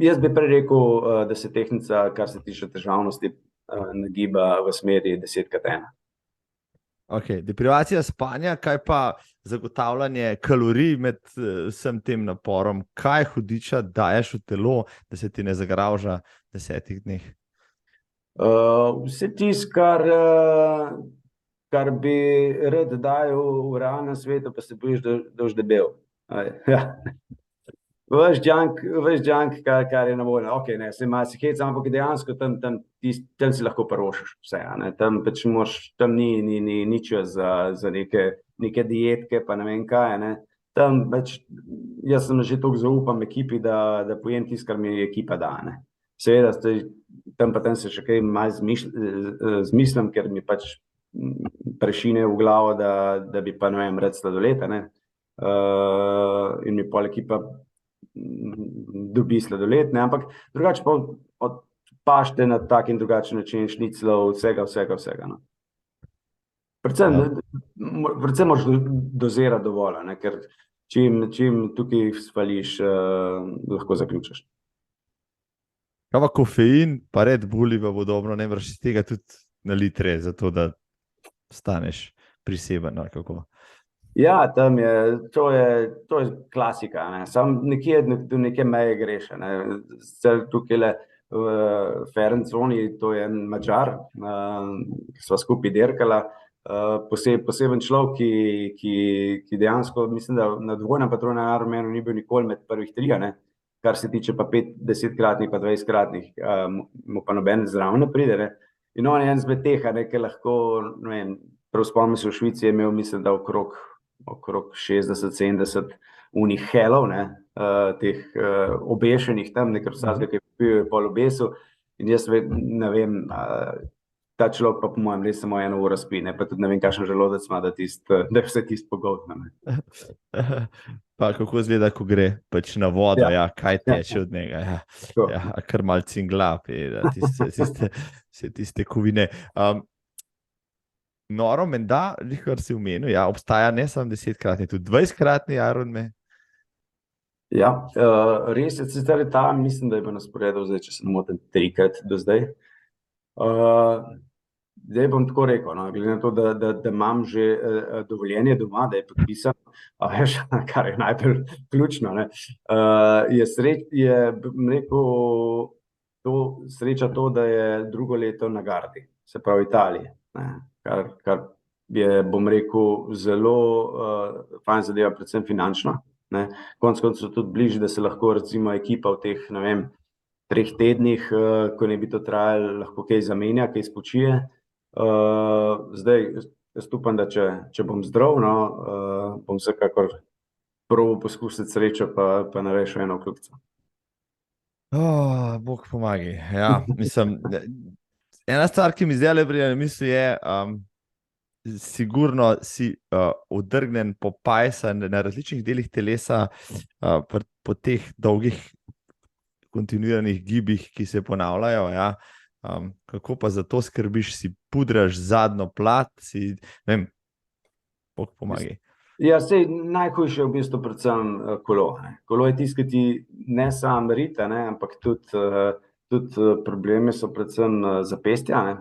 S1: jaz bi prej rekel, da se tehtnica, kar se tiče težavnosti, nagiba v smeri 10x1.
S2: Ok, deprivacija spanja, kaj pa zagotavljanje kalorij med vsem tem naporom? Kaj hudiča daješ v telo, da se ti ne zagrauža v 10 dneh?
S1: Vse tisto, kar bi rad dajal v realnem svetu, pa se bojiš, da boš debel. Ja. Ves junk, kar je na voljo. Ok, ne, se malo se hecam, ampak dejansko tam si lahko privoščiš vse, a ne. Tam pač tam ni čas za neke dietke, pa ne vem kaj, ne. Tam pač, jaz sem že toliko zaupam ekipi, da pojem tisto, kar mi ekipa da, ne. Seveda, tam se še kaj malo zmislim, ker mi pač prešine v glavo, da bi pa, ne vem, rad sladoled, ne. in mi pol ekipa dobi sladoled, ne, ampak drugače pa od pašte na tak in drugačen način, šniclov, vsega. No. Predvsem,
S2: Ja.
S1: predvsem moraš dozirati dovolj, ne, ker čim tukaj spališ, lahko zaključiš.
S2: Kaj pa kofein, pa Red Bulli pa podobno, ne moreš iz tega tudi na litre, zato da staneš priseben, ali kako?
S1: Ja, to je klasika, ne. Sam nekje do neke meje greš, ne. Tukaj v Ferencvoni, to je en Madžar, ki sva skupaj dirkala, poseben človek, ki dejansko, mislim, da na dvojnem patrona Ironmanu ni bil nikoli med prvih 3, ne. Kar se tiče pa 10-kratnih pa 20-kratnih, mu pa noben zraven ne pride, ne. In on je en izmed teh, ne, ki lahko, ne vem, prav spomnim se, v Švici je imel, mislim, da okrog 60-70 unih helov, ne, teh obešenih tam, nekaj vsakega, ki je pil, je pol obesil. In jaz ne vem, ta človek pa po mojem res samo 1 uro spi, ne, pa tudi ne vem, kakšen želodec ima, da je vse tisto pogoltno, ne.
S2: Pa kako izgleda, ko gre pač na vodo,
S1: Ja.
S2: kaj teče od njega,
S1: Tako.
S2: kar malo cingla, tiste kovine. Noro, menda, kar si omenil, obstaja ne samo 10-kratni, tudi 20-kratni Ironman.
S1: Ja, res je, sicer je ta, mislim, da je bil na sporedu zdaj, če se ne motim, 3-krat do zdaj. Zdaj bom tako rekel, no, glede na to, da imam že dovoljenje doma, da je podpisano, veš, kar je najbolj ključno, ne, je rekel, sreča to, da je drugo leto na Gardi, se pravi Italiji, ne, kar je, bom rekel, zelo fajn zadeva, predvsem finančno, ne. Konec koncev tudi bližje, da se lahko recimo ekipa v teh, ne vem, 3 tednih, ko ne bi to trajalo, lahko kaj zamenja, kaj spočije. Zdaj, jaz upam, da če bom zdrav, no, bom vsekakor probal poskusiti srečo, pa narediti še eno kljukico.
S2: Bog pomagaj. Ja, mislim, ena stvar, ki mi zdaj pride na misli je, sigurno si odrgnen popajsan na različnih delih telesa, po teh dolgih kontinuiranih gibih, ki se ponavljajo, ja. Kako pa za to skrbiš, si pudraš zadnjo plat, ne vem, Bog pomagaj.
S1: Ja, sej najhujše je v bistvu predvsem kolo, ne. Kolo je tisto, ki ti ne samo rita, ne, ampak tudi problemi so predvsem zapestja, ne,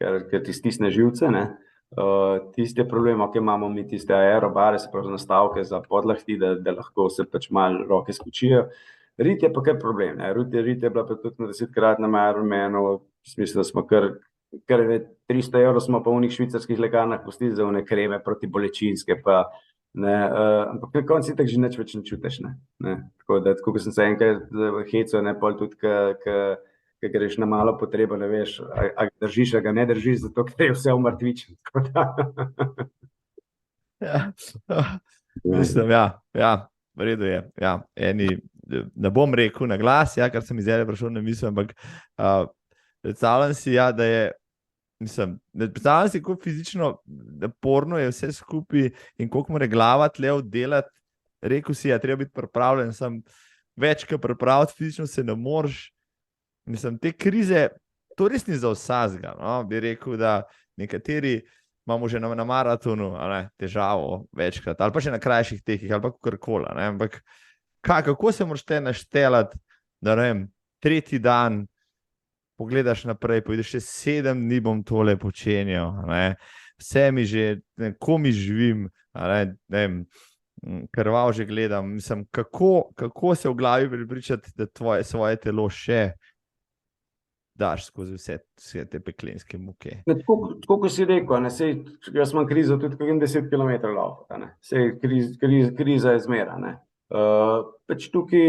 S1: ker ti stisne živce, ne. Tisti je problem, ki imamo mi tiste aerobare, se pravi nastavke za podlahti, da lahko se pač malo roke skočijo. Rit je pa kar problem, ne. Rit je bila pa tudi na 10-kratnem Ironmanu, v smislu, da smo kar 300 € smo pa v unih švicarskih lekarnah pustili za one kreme protibolečinske, pa ne, ampak na koncu itak že nič več ne čutiš, ne. Tako da, tako kot sem se enkrat hecel, ne, pol tudi, ko greš na malo potrebo, ne veš, a ga držiš, a ga ne držiš, zato ker je vse umrtvičen, tako da.
S2: Mislim, v redu je, ne bom rekel na glas, kar sem iz prišel na misel, ampak predstavljam si, da je, predstavljam si, kako fizično naporno je vse skupaj in koliko mora glava tle oddelati. Rekel si, treba biti pripravljen, sem večkrat pripraviti, fizično se ne moreš. Te krize, to res ni za vsakega, no? Bi rekel, da nekateri imamo že na maratonu, težavo večkrat, ali pa še na krajših tekih, ali pa kakorkoli, ampak kako se moraš te naštelati, da ne vem, 3. dan pogledaš naprej, pojdeš še 7 dni bom tole počenjal, vse mi že, ko mi živim, ne vem, krvav že gledam, kako se v glavi prepričati, da svoje telo še daš skozi vse te peklenske muke.
S1: Tako kot si rekel, sej, jaz imam krizo tudi, ko grem 10 km laufati, sej kriza je zmera, pač tukaj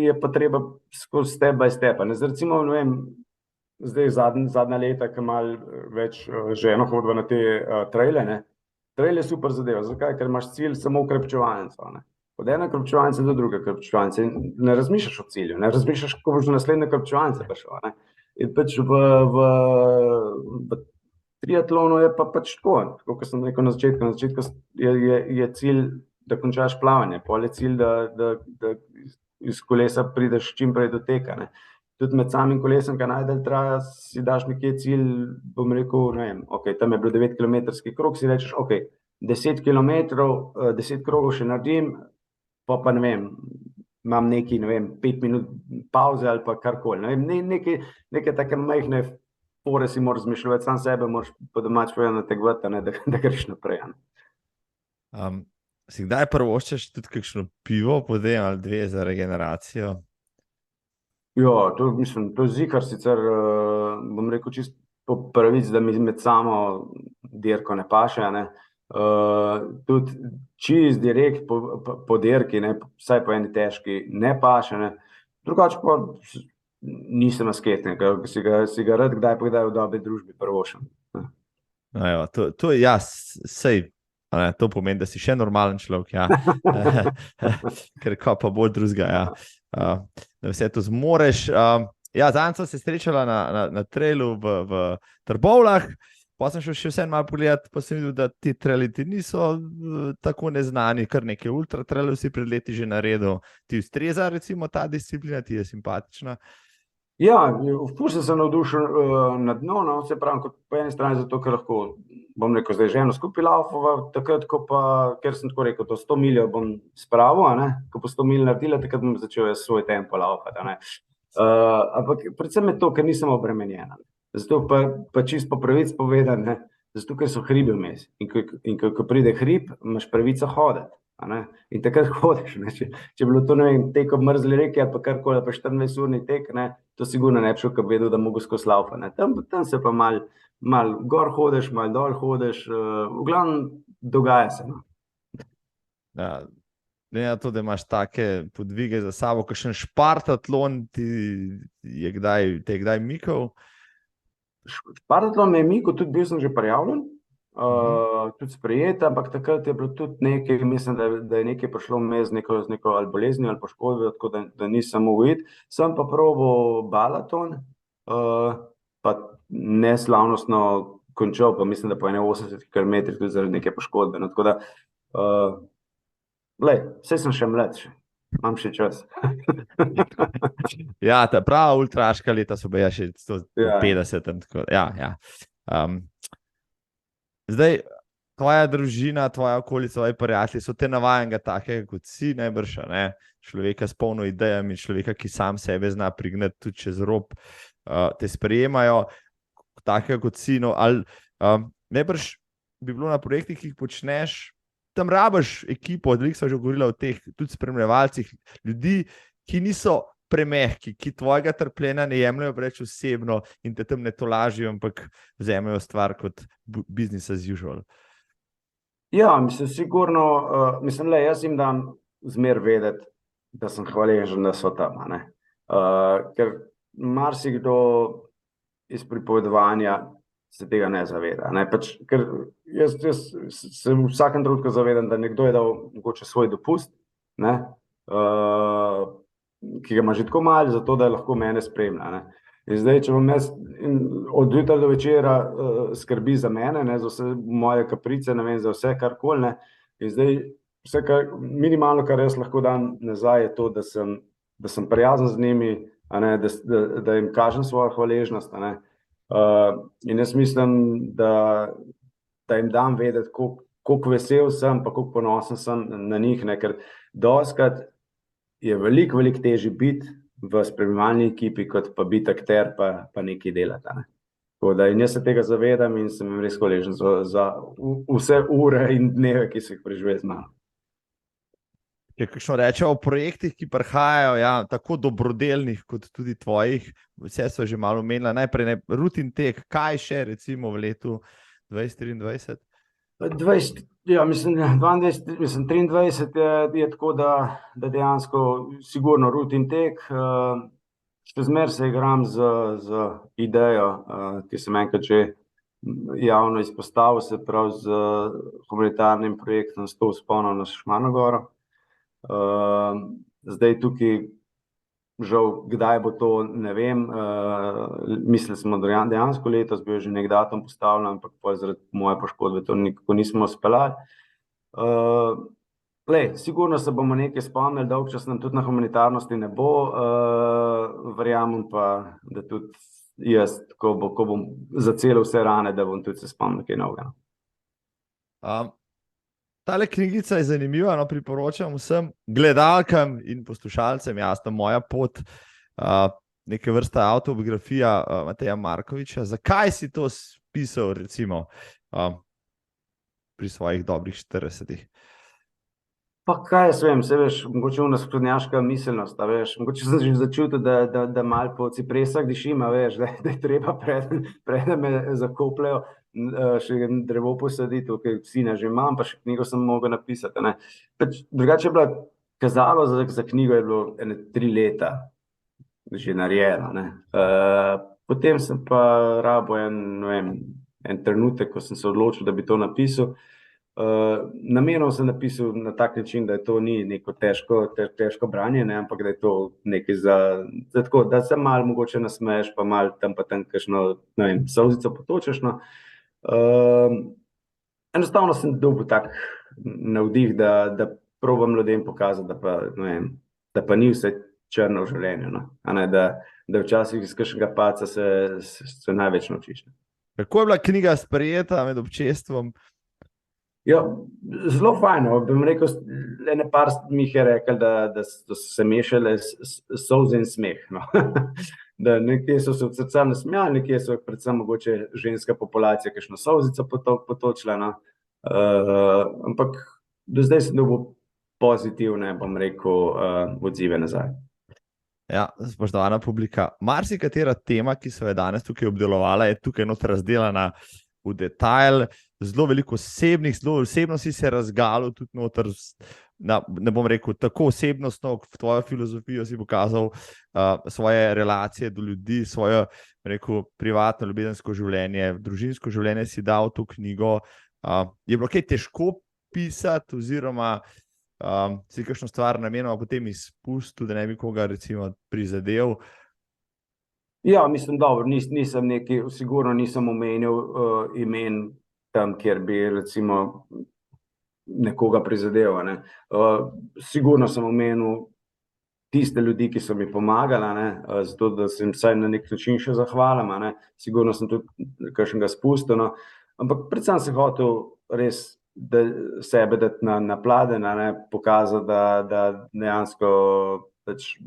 S1: je pa treba skozi step by step, zdaj recimo, ne vem, zdaj zadnja leta, ki malo več ženo hodiva na te traile, trail je super zadeva, zakaj? Ker imaš cilj samo ukrepčevalnico, od ene krepčevalnice do druge krepčevalnice in ne razmišljaš o cilju, ne razmišljaš, kako boš do naslednje krepčevalnice prišel, In pač v triatlonu je pa pač tako, kot sem rekel na začetku je cilj da končaš plavanje, pol je cilj, da iz kolesa prideš čim prej do teka. Ne. Tudi med samim kolesom, kaj najdalj traja, si daš nekje cilj, bom rekel, ne vem, ok, tam je bil 9-kilometrski krog, si rečeš, ok, 10 kilometrov, 10 krogov še naredim, pa ne vem, imam neki, ne vem, 5 minut pauze ali pa karkoli. Ne vem, neke take majhne fore si moraš zmišljati, sam sebe moraš po domač povedano nategovati, da greš naprej.
S2: Si kdaj prvoščeš tudi kakšno pivo, podej ali dve za regeneracijo?
S1: Ja, to je zikar sicer, bom rekel, čisto po pravici, da mi med samo dirko ne paše, ne. Tudi čisto direkt po dirki, ne, vsaj po eni težki, ne paše, ne. Drugače pa nisem asketnik, si ga rad kdaj pa kdaj v dobri družbi prvošem.
S2: No, jo, to je jaz, sej. To pomeni, da si še normalen človek, ja. Ker ko pa bolj drugega, ja. Da vse to zmoreš. Ja, zanj sem se srečala na trailu v Trbovljah, pa sem šel še vse malo pogledat, pa sem videl, da ti traili ti niso tako neznani, kar nekaj ultra trailov si pred leti že naredil. Ti ustreza recimo ta disciplina, ti je simpatična.
S1: Ja, ful sem se navdušil nad njo, no, se pravim, kot po eni strani zato, ker lahko, bom rekel, zdaj ženo skupaj laufova, takrat, ko pa, ker sem tako rekel, to 100 miljo bom spravil, ne, ko po 100 milj naredila, takrat bom začel svoj tempo laufati, ne. Ampak predvsem je to, ker nisem obremenjena. Zato pa čisto po pravici povedan, ne, zato, ker so hribi vmes. In ko pride hrib, imaš pravico hoditi. In takrat hodiš, ne. Če bilo to, ne vem, tek ob mrzli reki ali pa karkoli, pa 24-urni tek, ne, to sigurno ne bi šel, ko bi vedel, da mogo skozi laufa, ne. Tam se pa mal gor hodiš, mal dol hodiš, v glavnem dogaja se, no.
S2: Ja, ne na to, da imaš take podvige za sabo, kakšen špartatlon te je kdaj mikal?
S1: Špartatlon me je mikal, tudi bil sem že prijavljen. Tudi sprejet, ampak takrat je bilo tudi nekaj, mislim, da je nekaj prišlo vmes z neko ali boleznijo ali poškodbo, tako da nisem mogel iti. Sem pa probal Balaton, pa neslavnostno končal, pa mislim, da po 81 kilometrih tudi zaradi neke poškodbe. No, tako da, saj sem še mlad, imam še čas.
S2: Ja, ta prava ultraška leta so bila še 150. Ja. Zdaj, tvoja družina, tvoja okolica, tvoji prijatelji so te navajenega takega, kot si najbrž, ne? Človeka s polno idejami, človeka, ki sam sebe zna prignati tudi čez rob, te sprejemajo takega, kot si, no, ali najbrž bi bilo na projektih, ki jih počneš, tam rabiš ekipo, odlik sva že govorila o teh tudi spremljevalcih, ljudi, ki niso premehki, ki tvojega trpljenja ne jemljajo preveč osebno in te tam ne tolažijo, ampak vzemajo stvar kot business as usual.
S1: Ja, mislim, sigurno, jaz jim dam zmer vedeti, da sem hvaležen, da so tam, ne. Ker marsikdo iz pripovedovanja se tega ne zaveda, ne. Pač, ker jaz se v vsakem trenutku zavedam, da nekdo je dal mogoče svoj dopust, ne, ki ga ima že tako malo, zato da lahko mene spremlja, ne. In zdaj, če bom jaz od jutra do večera skrbi za mene, ne, za vse moje kaprice, ne vem, za vse karkoli, ne. In zdaj, minimalno, kar jaz lahko dam nazaj, je to, da sem prijazen z njimi, a ne, da jim kažem svojo hvaležnost, a ne. In jaz mislim, da jim dam vedeti, koliko vesel sem, pa koliko ponosen sem na njih, ne, ker dostikrat je veliko težje biti v spremljevalni ekipi, kot pa biti akter, pa nekaj delati, ne. Tako da, in jaz se tega zavedam in sem jim res hvaležen za vse ure in dneve, ki so jih preživeli z mano.
S2: Če kakšno rečejo o projektih, ki prihajajo, ja, tako dobrodelnih kot tudi tvojih, vse so že malo omenila, najprej rutin tek, kaj še recimo v letu 2023?
S1: 23 je tako, da dejansko sigurno rutin tek, še zmeraj se igram z idejo, ki sem enkrat že javno izpostavil, se pravi z humanitarnim projektom 100 vzponov na Šmarno goro. Zdaj tukaj žal, kdaj bo to, ne vem, mislili smo dejansko letos, bil je že nek datum postavljen, ampak zaradi moje poškodbe to nikako nismo speljali. Sigurno se bomo nekaj spomnili, dolg čas nam tudi na humanitarnosti ne bo, verjamem pa, da tudi jaz, ko bom zacelil vse rane, da bom tudi se spomnil kaj novega.
S2: Tale knjigica je zanimiva, no, priporočam vsem gledalkam in poslušalcem, jasno, moja pot, neke vrste avtobiografija Mateja Markoviča. Zakaj si to spisal, recimo, pri svojih dobrih 40-ih?
S1: Pa kaj jaz vem, se veš, mogoče nasprotnjaška miselnost, a veš, mogoče sem že začutil, da malo po cipresah dišim, a veš, da je treba preden me zakopljajo, še drevo posaditi, okay, sina že imam, pa še knjigo sem mogel napisati, ne. Drugače je bila kazalo za knjigo je bilo 3 leta že narejeno, ne. Potem sem pa rabil en trenutek, ko sem se odločil, da bi to napisal. Namenoma sem napisal na tak način, da to ni neko težko branje, ne, ampak da je to nekaj za tako, da se malo mogoče nasmeješ, pa malo tam kakšno, ne vem, solzico potočeš, no. Enostavno sem dobil tak navdih, da probam ljudem pokazati, da pa ni vse črno v življenju, no. A ne, da včasih iz kakšnega padca se največ naučiš.
S2: Kako je bila knjiga sprejeta med občestvom?
S1: Ja, zelo fajno, bom rekel, ene par mi je rekel, da so se mešale solze in smeh, no. Da nekje so se od srca nasmejali, nekje so predvsem mogoče ženska populacija kakšno solzico potočila, no. Ampak do zdaj sem dobil pozitivne, bom rekel, odzive nazaj.
S2: Ja, spoštovana publika, marsikatera tema, ki so jo danes tukaj obdelovala, je tukaj not razdelana v detajl, zelo veliko zelo osebno si se razgalil tudi noter, ne bom rekel, tako osebnostno, v tvojo filozofijo si pokazal svoje relacije do ljudi, svojo, rekel, privatno ljubezensko življenje, družinsko življenje si dal v to knjigo. Je bilo kaj težko pisati oziroma si kakšno stvar namenoma potem izpustil, da ne bi koga recimo prizadel?
S1: Ja, mislim, dobro, sigurno nisem omenil imen tam, kjer bi recimo nekoga prizadel, ne. Sigurno sem omenil tiste ljudi, ki so mi pomagali, ne, zato da sem vsaj na nek način še zahvalim, ne. Sigurno sem tudi kakšnega spustil, no. Ampak predvsem sem hotel res sebe dati na pladenj, ne, pokazati, da dejansko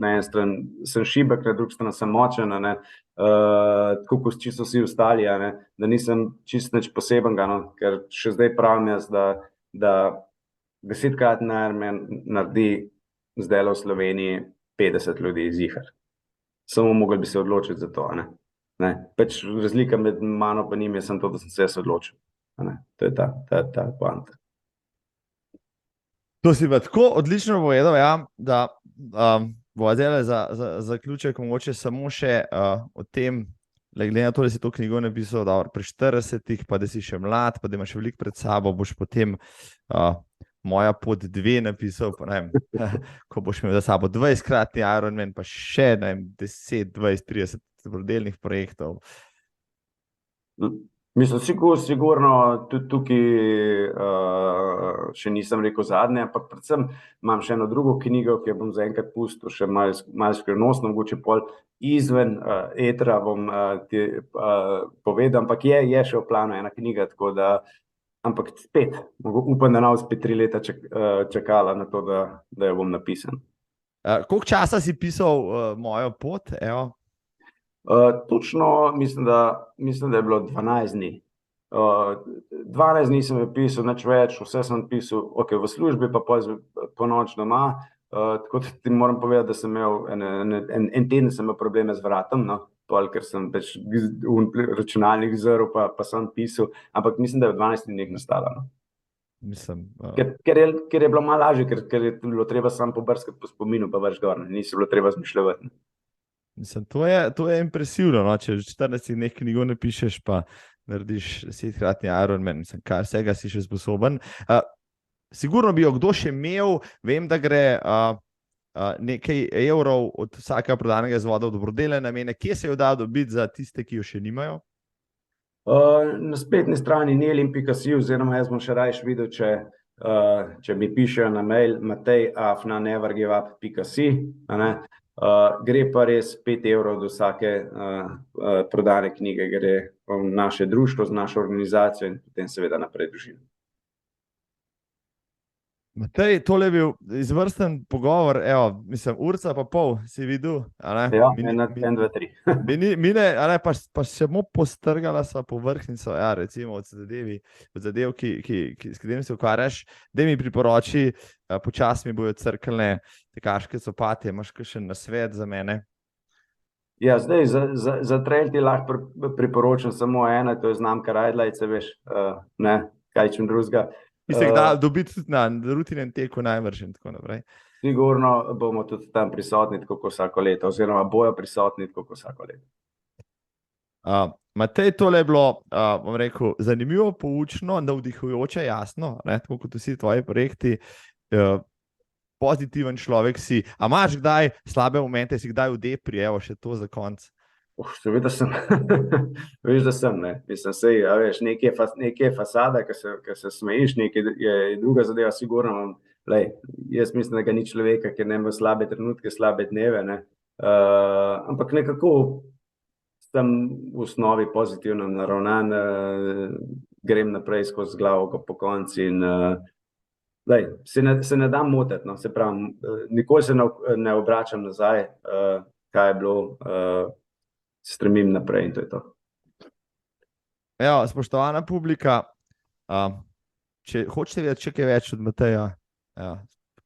S1: na eni strani sem šibek, na drugi strani sem močen, ne, tako kot čisto vsi ostali, ne, da nisem čisto nič posebenega, no, ker še zdaj pravim jaz, da 10-krat naredi zdajle v Sloveniji 50 ljudi ziher. Samo mogli bi se odločiti za to, ne. Pač razlika med mano pa njim je samo to, da sem se odločil. To je ta poanta.
S2: To si pa tako odlično povedal, ja, da bova zdaj za zaključek mogoče samo še o tem, glede na to, da si to knjigo napisal pri 40-ih, pa da si še mlad, pa da imaš veliko pred sabo, boš potem Moja pot 2 napisal, pa ne vem, ko boš imel za sabo 20-kratni Ironman, pa še 10, 20, 30 dobrodelnih projektov.
S1: Mislim, sigurno tudi tukaj še nisem rekel zadnje, ampak predvsem imam še eno drugo knjigo, ki jo bom zaenkrat pustil še malo skrivnostno, mogoče pol izven etra bom ti povedal, ampak je še v planu ena knjiga, tako da, ampak spet, upam, da ne bo spet 3 leta čakala na to, da jo bom napisal.
S2: Koliko časa si pisal Mojo pot, evo?
S1: Točno mislim, da je bilo 12 dni. 12 dni sem jo pisal, nič več, vse sem pisal, ok, v službi, pa po noč doma, tako da ti moram povedati, da sem imel en teden sem imel probleme z vratom, no, ker sem pač računalnik zrl, pa sem pisal, ampak mislim, da je v 12 dneh nastala, no.
S2: Mislim,
S1: ker je bilo malo lažje, ker je bilo treba samo pobrskati po spominu, pa vrš gor, nisi bilo treba zmišljati.
S2: Mislim, to je impresivno, no? Če v 14 dneh knjigo napišeš, pa narediš 10-kratni Ironman, mislim, kaj vsega si še sposoben. Sigurno bi jo kdo še imel, vem, da gre nekaj evrov od vsakega prodanega izvoda v dobrodelne namene. Kje se jo da dobiti za tiste, ki jo še nimajo? Na spletni strani nelin.si, oziroma jaz bom še rajš videl, če
S1: če mi pišejo na mail matej@nevergiveup.si, gre pa res 5 evrov do vsake prodane knjige, gre v naše društvo, z našo organizacijo in potem seveda naprej družino.
S2: Matej, tole je bil izvrsten pogovor, mislim, urca pa pol si videl,
S1: Ja, 1, 2, 3.
S2: Mine, pa samo postrgala sva povrhnjico, recimo od zadev, s katerimi se ukvarjaš, da mi priporoči, počasi mi bojo crkljne tekaške copate, imaš kakšen nasvet za mene?
S1: Ja, zdaj za trail ti lahko priporočam samo eno, to je znamka Rajdlajce, veš, kaj čem drugega.
S2: Ki se jih da dobiti tudi na rutinem teku najbrž in tako naprej.
S1: Sigurno bomo tudi tam prisotni tako kot vsako leto, oziroma bojo prisotni tako kot vsako leto.
S2: Matej, tole je bilo, bom rekel, zanimivo, poučno, navdihujoče, jasno, tako kot vsi tvoji projekti, pozitiven človek si. A imaš kdaj slabe momente, si kdaj v depri, evo še to za konec?
S1: Seveda sem, veš, da sem, mislim, sej, veš, nekaj je fasada, ki se smejiš, nekaj je druga zadeva, sigurno, jaz mislim, da ga ni človeka, ki ne ima slabe trenutke, slabe dneve, ampak nekako sem v osnovi pozitivno naravnan, grem naprej skozi glavo po konci in se ne dam motiti, se pravi, nikoli se ne obračam nazaj, kaj je bilo, stremim naprej in to je to.
S2: Spoštovana publika, če hočete vedeti še kaj več od Mateja,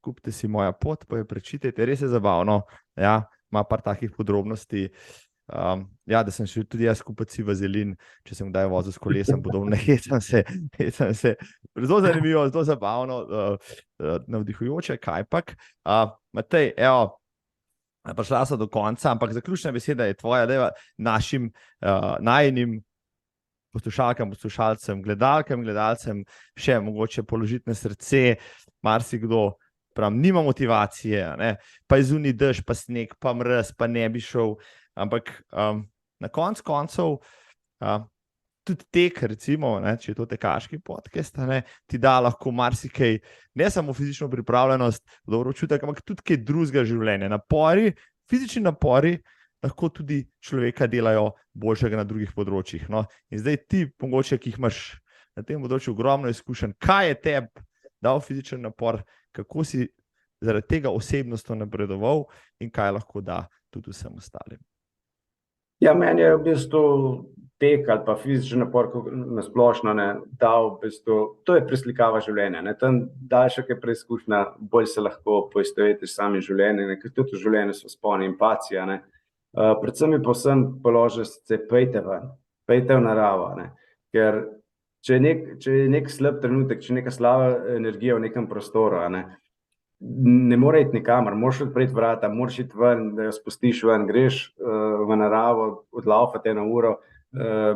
S2: kupite si Moja pot, pa jo prečitajte, res je zabavno, ima par takih podrobnosti, da sem še tudi jaz kupil vazelin, če sem kdaj vozil s kolesom, podobno, hecam se, zelo zanimivo, zelo zabavno, navdihujoče, kajpak. Matej, prišla so do konca, ampak zaključna beseda je tvoja, da je našim najinim poslušalkam, poslušalcem, gledalcem še mogoče položiti na srce, marsikdo nima motivacije, pa je zunaj dež, pa sneg, pa mraz, pa ne bi šel, ampak na koncev tudi tek, recimo, če je to tekaški podcast, ti da lahko marsikaj, ne samo fizično pripravljenost, dobro občutek, ampak tudi kaj drugega življenja. Fizični napori lahko tudi človeka delajo boljšega na drugih področjih. In zdaj ti, mogoče, ki jih imaš na tem področju ogromno izkušenj, kaj je tebi dal fizičen napor, kako si zaradi tega osebnostno napredoval in kaj lahko da tudi vsem ostalim?
S1: Ja, meni je v bistvu tek ali pa fizični napor na splošno dal v bistvu, to je preslikava življenja, tam daljša kaj preizkušnja, bolj se lahko poistovetiš s samim življenjem, ker tudi v življenju so sponi, empacija, predvsem je povsem položaj, se pejte ven, pejte v naravo, ker če je nek slab trenutek, če je neka slaba energija v nekem prostoru, ne more iti nikamor, moraš odpreti vrata, moraš iti ven, da jo spustiš ven, greš v naravo, odlaufati 1 uro,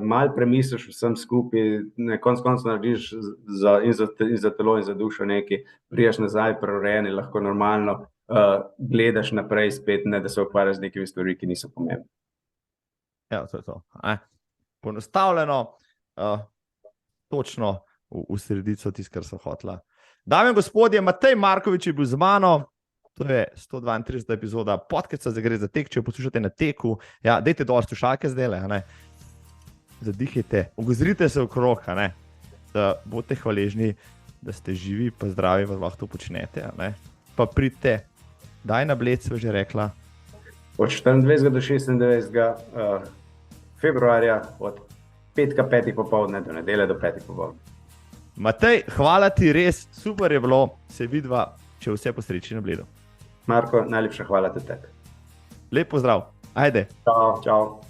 S1: malo premisliš vsem skupaj, konec narediš in za telo in za dušo nekaj, priješ nazaj preurejen, lahko normalno gledaš naprej spet, ne da se ukvarjaš z nekimi stvari, ki niso pomembne.
S2: Ja, to je to. Ponostavljeno, točno v sredico tisto, kar so hotela. Dame in gospodje, Matej Markovič je bil z mano, to je 132. epizoda podcasta Gre za tek, če jo poslušate na teku, dajte dol slušalke zdaj, zadihajte, ogozrite se okrog, da boste hvaležni, da ste živi, pa zdravi, pa lahko to počnete, pa pridite, daj na Bled, sva že rekla.
S1: Od 24. do 96. februarja, od petka 5. popoldne do nedelje do 5. popoldne.
S2: Matej, hvala ti, res super je bilo, se vidva, če vse po sreči na Bledu.
S1: Marko, najlepša hvala tudi tebi.
S2: Lep pozdrav, ajde.
S1: Čau, čau.